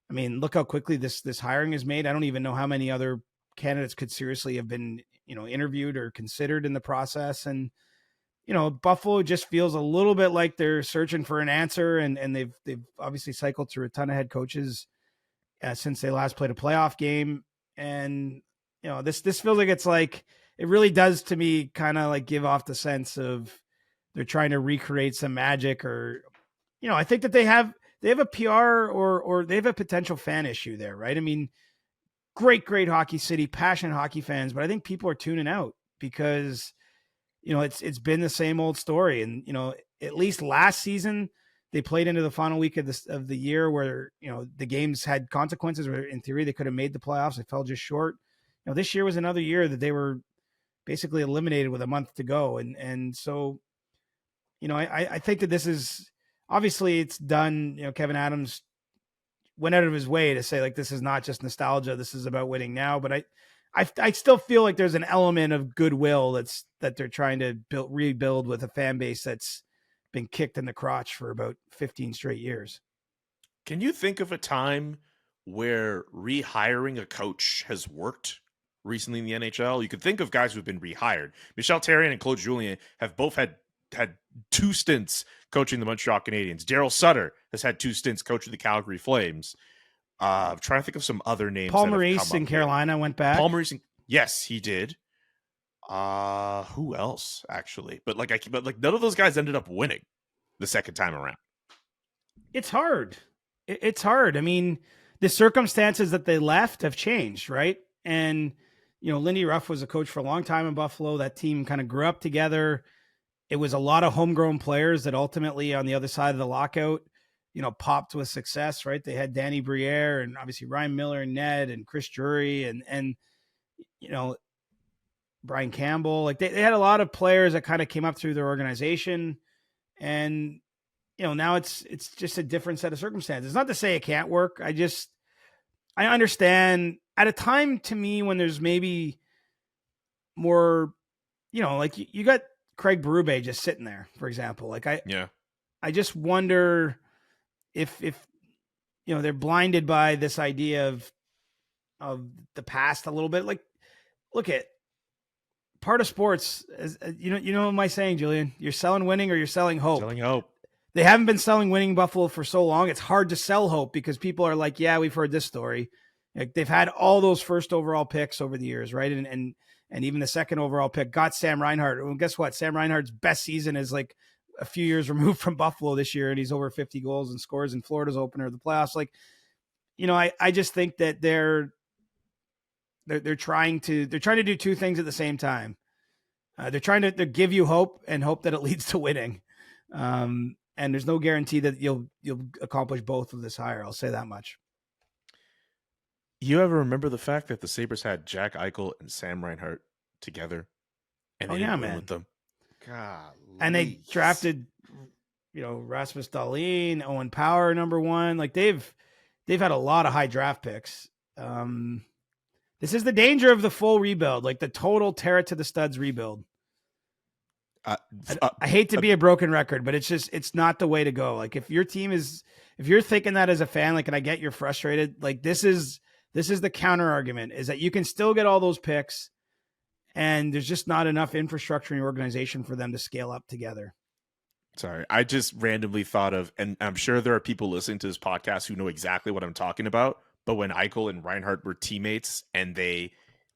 I mean, look how quickly this hiring is made. I don't even know how many other candidates could seriously have been, interviewed or considered in the process. And, Buffalo just feels a little bit like they're searching for an answer, and they've obviously cycled through a ton of head coaches since they last played a playoff game. And, this feels like it really does to me kind of like give off the sense of they're trying to recreate some magic, or, I think that they have a PR or they have a potential fan issue there, right? I mean, great hockey city, passionate hockey fans, but I think people are tuning out because, it's been the same old story. And, at least last season they played into the final week of the year where, the games had consequences where in theory they could have made the playoffs. They fell just short. This year was another year that they were basically eliminated with a month to go. And so, I think that this is obviously it's done. Kevin Adams went out of his way to say, like, this is not just nostalgia. This is about winning now. But I still feel like there's an element of goodwill that they're trying to rebuild with a fan base that's been kicked in the crotch for about 15 straight years. Can you think of a time where rehiring a coach has worked recently in the NHL? You could think of guys who've been rehired. Michel Therrien and Claude Julien have both had 2 stints coaching the Montreal Canadiens. Daryl Sutter has had 2 stints coaching the Calgary Flames. I'm trying to think of some other names. Paul Maurice in Carolina went back. Paul Maurice, yes, he did. Who else actually? But none of those guys ended up winning the second time around. It's hard. It's hard. I mean, the circumstances that they left have changed, right? And Lindy Ruff was a coach for a long time in Buffalo. That team kind of grew up together. It was a lot of homegrown players that ultimately on the other side of the lockout, popped with success, right? They had Danny Briere and obviously Ryan Miller and Ned and Chris Drury and Brian Campbell. Like they had a lot of players that kind of came up through their organization. And, now it's just a different set of circumstances. Not to say it can't work. I understand at a time to me when there's maybe more, like you got Craig Berube just sitting there, for example. I just wonder if they're blinded by this idea of the past a little bit. Like, look at part of sports. You know my saying, Julian. You're selling winning or you're selling hope. Selling hope. They haven't been selling winning Buffalo for so long. It's hard to sell hope because people are like, yeah, we've heard this story. Like, they've had all those first overall picks over the years, right? And even the second overall pick got Sam Reinhart. Well, guess what? Sam Reinhart's best season is like a few years removed from Buffalo this year, and he's over 50 goals and scores in Florida's opener of the playoffs. Like, I just think that they're trying to do two things at the same time. They're trying to give you hope and hope that it leads to winning. And there's no guarantee that you'll accomplish both of this hire. I'll say that much. You ever remember the fact that the Sabres had Jack Eichel and Sam Reinhart together? And they didn't win with them. God. And they drafted, Rasmus Dahlin, Owen Power, number 1. Like, they've had a lot of high draft picks. This is the danger of the full rebuild, like the total tear it to the studs rebuild. I hate to be a broken record, but it's not the way to go. Like, if you're thinking that as a fan, like, and I get you're frustrated, like, this is the counter argument, is that you can still get all those picks and there's just not enough infrastructure and organization for them to scale up together. Sorry, I just randomly thought of, and I'm sure there are people listening to this podcast who know exactly what I'm talking about, but when Eichel and Reinhart were teammates and they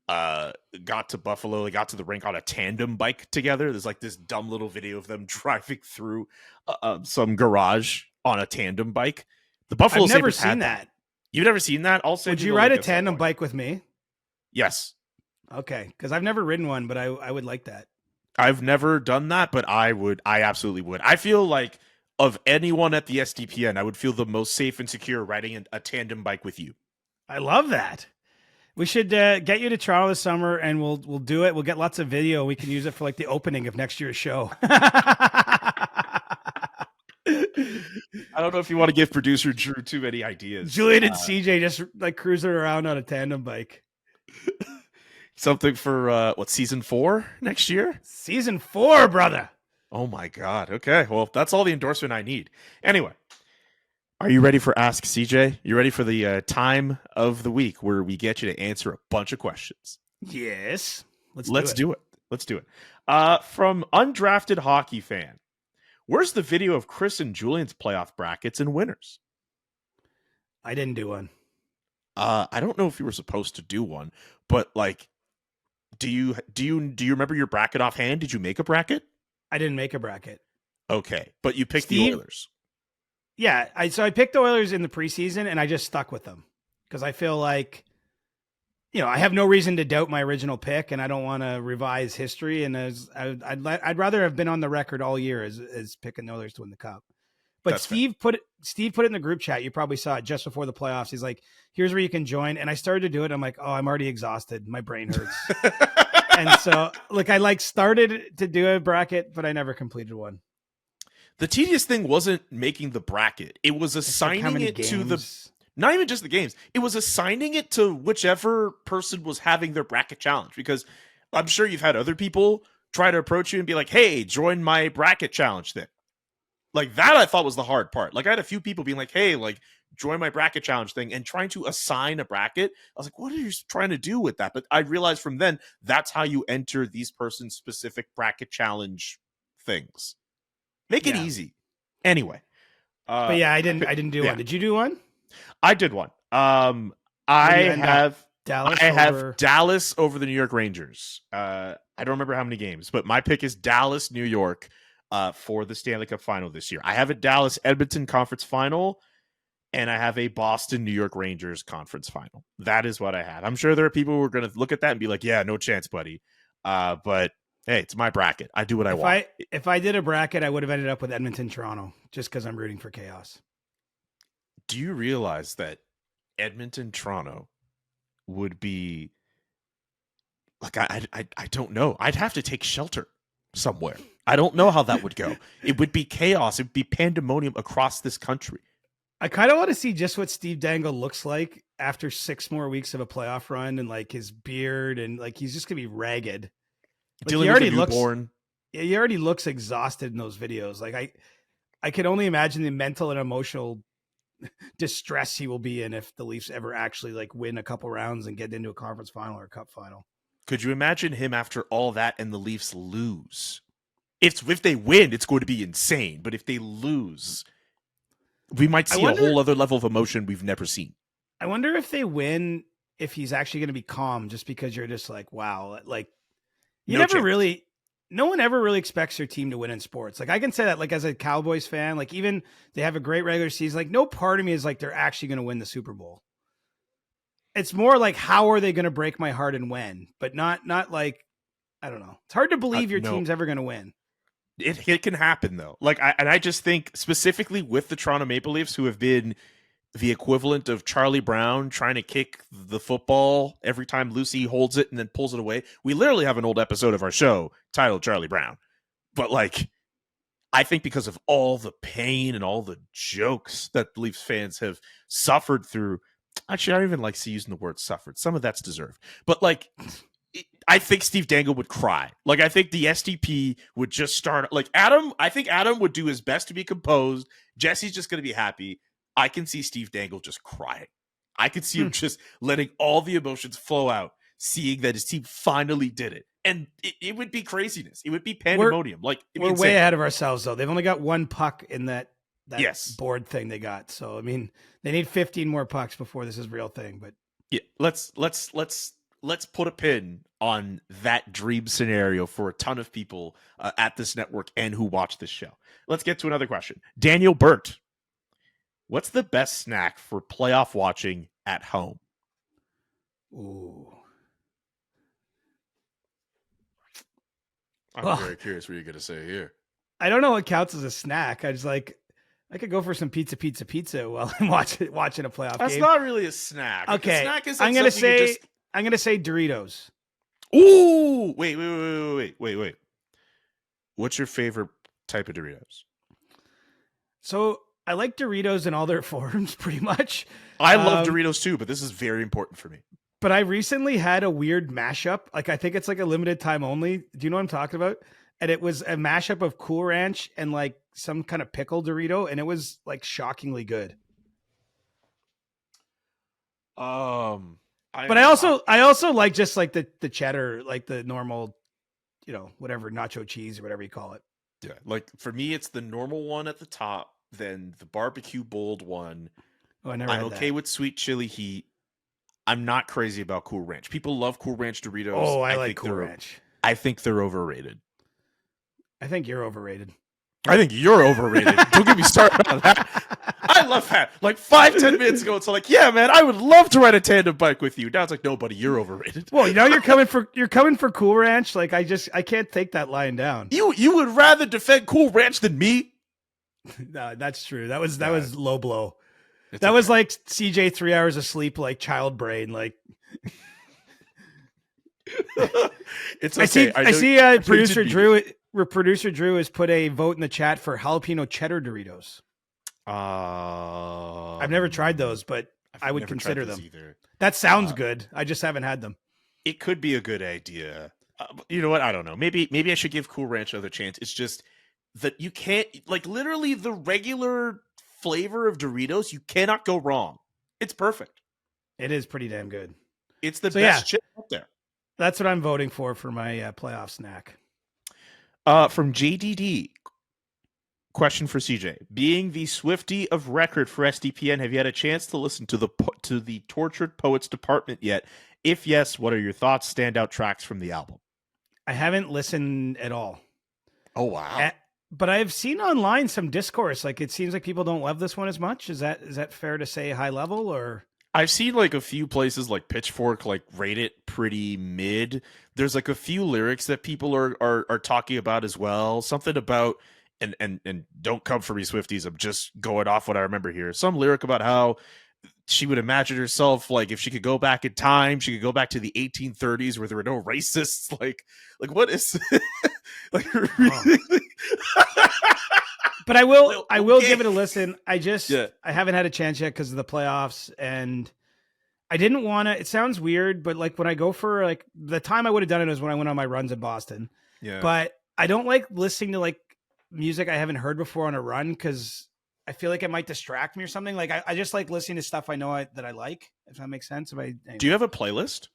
got to Buffalo, they got to the rink on a tandem bike together. There's like this dumb little video of them driving through some garage on a tandem bike. The Buffalo I've never Sabres seen that. You've never seen that? Would you ride a tandem bike with me? Yes. Okay, because I've never ridden one, but I would like that. I've never done that, but I absolutely would. I feel like of anyone at the SDPN, I would feel the most safe and secure riding a tandem bike with you. I love that. We should get you to Toronto this summer, and we'll do it. We'll get lots of video. We can use it for like the opening of next year's show. I don't know if you want to give producer Drew too many ideas. Julian and CJ just like cruising around on a tandem bike. Something for season 4 next year? Season 4, brother. Oh my God. Okay. Well, that's all the endorsement I need. Anyway, are you ready for Ask CJ? You ready for the time of the week where we get you to answer a bunch of questions? Yes. Let's do it. Let's do it. From Undrafted Hockey Fan, where's the video of Chris and Julian's playoff brackets and winners? I didn't do one. I don't know if you were supposed to do one, but like, do you remember your bracket offhand? Did you make a bracket? I didn't make a bracket. Okay, but you picked the Oilers. Yeah, I picked the Oilers in the preseason, and I just stuck with them because I feel like, I have no reason to doubt my original pick, and I don't want to revise history. And I'd rather have been on the record all year as picking the Oilers to win the cup. But That's Steve put it in the group chat. You probably saw it just before the playoffs. He's like, "Here's where you can join." And I started to do it. I'm like, "Oh, I'm already exhausted. My brain hurts." And so, I started to do a bracket, but I never completed one. The tedious thing wasn't making the bracket; it was assigning it to the. Not even just the games. It was assigning it to whichever person was having their bracket challenge. Because I'm sure you've had other people try to approach you and be like, "Hey, join my bracket challenge thing." Like that, I thought was the hard part. Like I had a few people being like, "Hey, join my bracket challenge thing," and trying to assign a bracket. I was like, "What are you trying to do with that?" But I realized from then that's how you enter these person's specific bracket challenge things. Make it easy. Anyway, but yeah, I didn't do one. Did you do one? I did one. I have Dallas over the New York Rangers. I don't remember how many games, but my pick is Dallas, New York. For the Stanley Cup final this year. I have a Dallas Edmonton conference final, and I have a Boston New York Rangers conference final. That is what I have. I'm sure there are people who are going to look at that and be like, "Yeah, no chance, buddy." But hey, it's my bracket. I do what I want. If I did a bracket, I would have ended up with Edmonton, Toronto, just because I'm rooting for chaos. Do you realize that Edmonton, Toronto would be like, I don't know. I'd have to take shelter somewhere. I don't know how that would go. It would be chaos. It would be pandemonium across this country. I kind of want to see just what Steve Dangle looks like after 6 more weeks of a playoff run, and his beard, and he's just gonna be ragged. He already looks exhausted in those videos. I can only imagine the mental and emotional distress he will be in if the Leafs ever actually win a couple rounds and get into a conference final or a cup final. Could you imagine him after all that and the Leafs lose? If they win, it's going to be insane. But if they lose, we might see a whole other level of emotion we've never seen. I wonder if they win, if he's actually going to be calm, just because you're just like, wow, like no one ever really expects their team to win in sports. Like I can say that, like as a Cowboys fan, like even they have a great regular season, like no part of me is like they're actually going to win the Super Bowl. It's more like, how are they going to break my heart and when? But not like, I don't know. It's hard to believe your team's ever going to win. It can happen though. Like I just think specifically with the Toronto Maple Leafs, who have been the equivalent of Charlie Brown trying to kick the football every time Lucy holds it and then pulls it away. We literally have an old episode of our show titled Charlie Brown. But like, I think because of all the pain and all the jokes that Leafs fans have suffered through, actually, I don't even like using the word suffered. Some of that's deserved. But like, I think Steve Dangle would cry. Like, I think the SDP would just start. Like, I think Adam would do his best to be composed. Jesse's just going to be happy. I can see Steve Dangle just crying. I could see him just letting all the emotions flow out, seeing that his team finally did it. And it would be craziness. It would be pandemonium. We're way ahead of ourselves, though. They've only got one puck in that yes. board thing they got. So, I mean, they need 15 more pucks before this is a real thing. But yeah, let's put a pin on that dream scenario for a ton of people at this network and who watch this show. Let's get to another question. Daniel Burt. What's the best snack for playoff watching at home? Ooh. I'm very curious what you're going to say here. I don't know what counts as a snack. I could go for some pizza while I'm watching a playoff game. That's not really a snack. Okay. A snack is I'm going to say Doritos. Ooh, wait. What's your favorite type of Doritos? So I like Doritos in all their forms, pretty much. I love Doritos too, but this is very important for me. But I recently had a weird mashup. Like, I think it's like a limited time only. Do you know what I'm talking about? And it was a mashup of Cool Ranch and like some kind of pickle Dorito, and it was like shockingly good. But I also like just like the cheddar, like the normal, whatever, nacho cheese or whatever you call it. Yeah, like for me, it's the normal one at the top, then the barbecue bold one. Oh, I never. I'm okay with sweet chili heat. I'm not crazy about Cool Ranch. People love Cool Ranch Doritos. Oh, I like Cool Ranch. I think they're overrated. I think you're overrated. I think you're overrated. Don't get me started on that. I love that. Like 5-10 minutes ago, it's like, yeah, man, I would love to ride a tandem bike with you. Now it's like, no, buddy, you're overrated. Well, you're coming for Cool Ranch. Like I can't take that lying down. You would rather defend Cool Ranch than me? No, that's true. That was low blow. That was like CJ 3 hours of sleep, like child brain. Like it's okay. I see. Producer Drew has put a vote in the chat for jalapeno cheddar Doritos. I've never tried those, but I would consider them. Either. That sounds good. I just haven't had them. It could be a good idea. You know what? I don't know. Maybe I should give Cool Ranch another chance. It's just that you can't, like, literally the regular flavor of Doritos, you cannot go wrong. It's perfect. It is pretty damn good. It's the best chip out there. That's what I'm voting for my playoff snack. From JDD, question for CJ: being the Swiftie of record for SDPN, have you had a chance to listen to the Tortured Poets Department yet? If yes, what are your thoughts? Standout tracks from the album? I haven't listened at all. Oh wow! But I've seen online some discourse. Like, it seems like people don't love this one as much. Is that fair to say, high level? Or I've seen like a few places like Pitchfork like rate it pretty mid. There's like a few lyrics that people are talking about as well. Something about and don't come for me, Swifties. I'm just going off what I remember here. Some lyric about how she would imagine herself like if she could go back in time, she could go back to the 1830s where there were no racists. Like what is like really? But I will give it a listen. I haven't had a chance yet because of the playoffs, and I didn't want to. It sounds weird, but like when I go for like the time I would have done it was when I went on my runs in Boston. Yeah. But I don't like listening to like music I haven't heard before on a run because I feel like it might distract me or something. Like I just like listening to stuff I know that I like. If that makes sense. Do you have a playlist?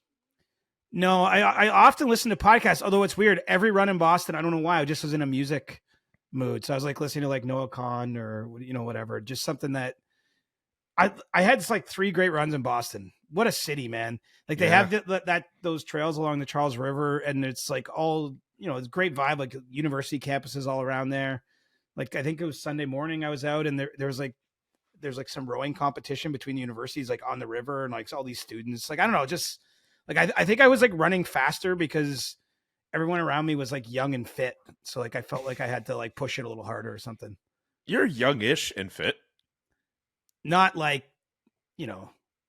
No, I often listen to podcasts, although it's weird. Every run in Boston, I don't know why, I just was in a music mood. So I was like listening to like Noah Kahn or, whatever, just something that I had like 3 great runs in Boston. What a city, man. Like they have those trails along the Charles River, and it's like all, it's a great vibe, like university campuses all around there. Like I think it was Sunday morning I was out, and there's like some rowing competition between the universities, like on the river, and like all these students, like, I don't know, just like, I think I was like running faster because everyone around me was like young and fit. So like, I felt like I had to like push it a little harder or something. You're youngish and fit. Not like,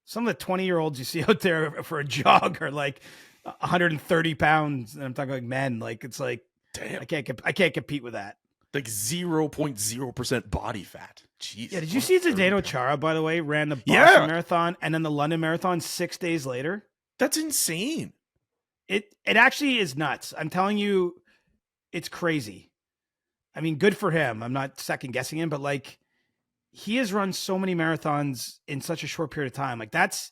some of the 20-year-olds you see out there for a jog are like 130 pounds. And I'm talking like men. Like, it's like, damn, I can't compete with that. Like 0.0% body fat. Jeez. Yeah. Did you see Zdeno Chara, by the way, ran the Boston Marathon and then the London Marathon 6 days later? That's insane. It actually is nuts. I'm telling you, it's crazy. I mean, good for him. I'm not second guessing him, but like, he has run so many marathons in such a short period of time. Like, that's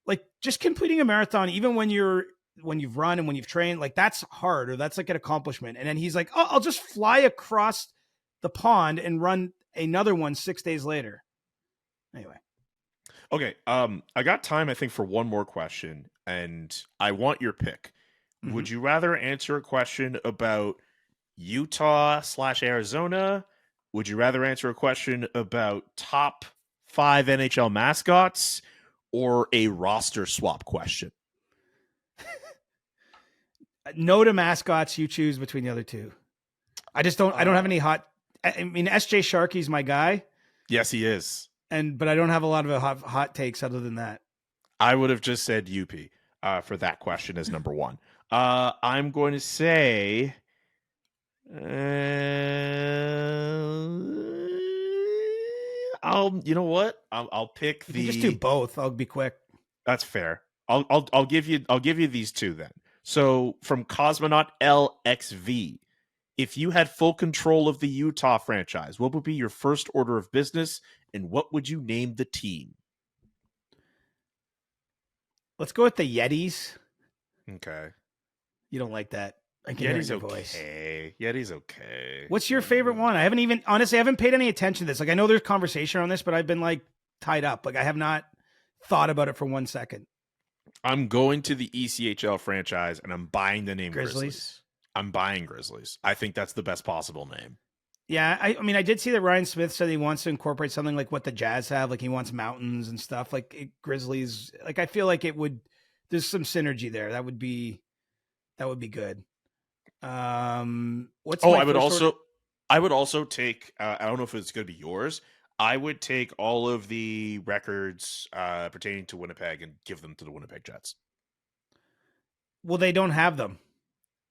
like just completing a marathon, even when you've run and when you've trained, like that's hard, or that's like an accomplishment. And then he's like, oh, I'll just fly across the pond and run another one 6 days later. Anyway. Okay. I got time, I think, for one more question, and I want your pick. Mm-hmm. Would you rather answer a question about Utah/Arizona? Would you rather answer a question about top 5 NHL mascots, or a roster swap question? No to mascots. You choose between the other two. I don't have any hot. I mean, SJ Sharkey's my guy. Yes, he is. But I don't have a lot of hot takes other than that. I would have just said UP for that question as number 1. I'm going to say, you know what? I'll pick you can just do both. I'll be quick. That's fair. I'll give you these two then. So from Cosmonaut LXV, if you had full control of the Utah franchise, what would be your first order of business, and what would you name the team? Let's go with the Yetis. Okay. You don't like that? I can Yeti's hear your okay. voice. Yeti's okay. What's your favorite one? I haven't paid any attention to this. Like, I know there's conversation on this, but I've been like tied up. Like, I have not thought about it for 1 second. I'm going to the ECHL franchise, and I'm buying the name Grizzlies. I'm buying Grizzlies. I think that's the best possible name. Yeah, I mean, I did see that Ryan Smith said he wants to incorporate something like what the Jazz have. Like, he wants mountains and stuff. Like, Grizzlies. Like, I feel like there's some synergy there. That would be good. I would also take, I don't know if it's going to be yours. I would take all of the records pertaining to Winnipeg and give them to the Winnipeg Jets. Well, they don't have them.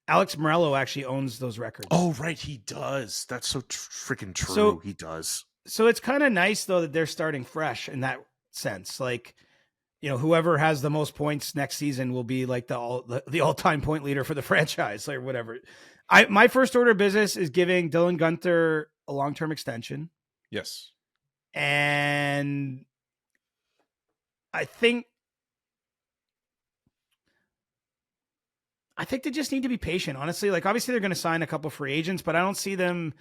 Alex Morello actually owns those records. Oh, right. He does. That's so freaking true. So, he does. So it's kind of nice, though, that they're starting fresh in that sense. Like, whoever has the most points next season will be like the all-time point leader for the franchise, or whatever. My first order of business is giving Dylan Guenther a long-term extension. Yes. And I think they just need to be patient, honestly. Like, obviously they're going to sign a couple free agents, but I don't see them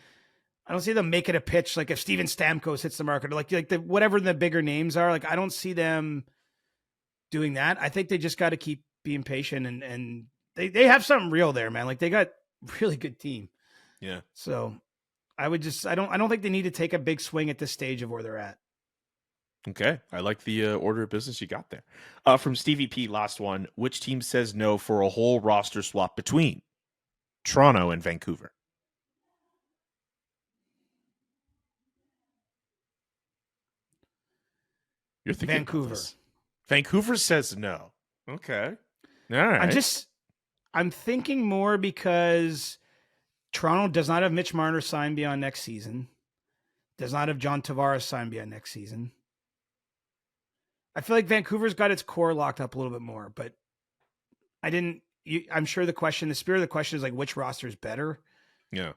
making a pitch. Like, if Steven Stamkos hits the market, or like whatever the bigger names are, like, I don't see them doing that. I think they just got to keep being patient, and they have something real there, man. Like, they got really good team. Yeah. So I don't think they need to take a big swing at this stage of where they're at. Okay. I like the order of business you got there. From Stevie P, last one. Which team says no for a whole roster swap between Toronto and Vancouver? You're thinking Vancouver. Vancouver says no. Okay. All right. I'm thinking more because Toronto does not have Mitch Marner signed beyond next season. Does not have John Tavares signed beyond next season. I feel like Vancouver's got its core locked up a little bit more, but I'm sure the spirit of the question is like, which roster is better? Yeah.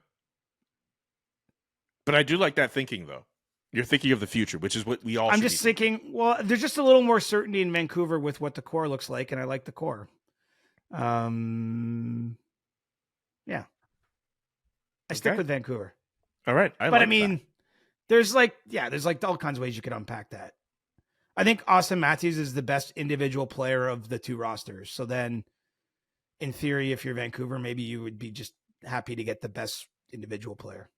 But I do like that thinking, though. You're thinking of the future, which is what we all. I'm just thinking. Well, there's just a little more certainty in Vancouver with what the core looks like, and I like the core. Yeah. I stick with Vancouver. All right. I mean, there's like all kinds of ways you could unpack that. I think Austin Matthews is the best individual player of the two rosters. So then in theory, if you're Vancouver, maybe you would be just happy to get the best individual player.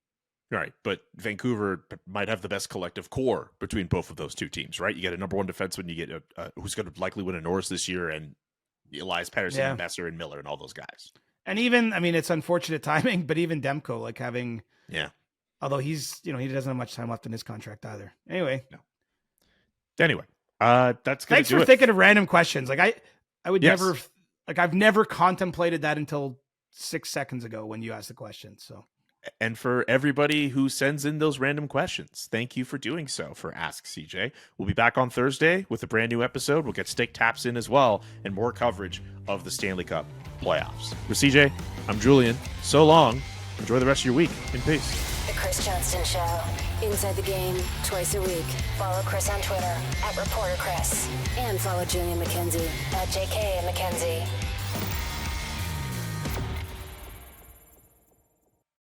Right. But Vancouver might have the best collective core between both of those two teams, right? You get a number one defenseman, you get who's going to likely win a Norris this year, and Elias Pettersson and Messer and Miller and all those guys. And even, I mean, it's unfortunate timing, but even Demko, like having, although he's, he doesn't have much time left in his contract either. Anyway, that's good. Thanks for thinking of random questions. Like I would never, like I've never contemplated that until 6 seconds ago when you asked the question. So. And for everybody who sends in those random questions, thank you for doing so for AskCJ. We'll be back on Thursday with a brand new episode. We'll get Steak Taps in as well and more coverage of the Stanley Cup playoffs. For CJ, I'm Julian. So long. Enjoy the rest of your week. In peace. The Chris Johnston Show. Inside the game, twice a week. Follow Chris on Twitter @ReporterChris. And follow Julian McKenzie @JK McKenzie.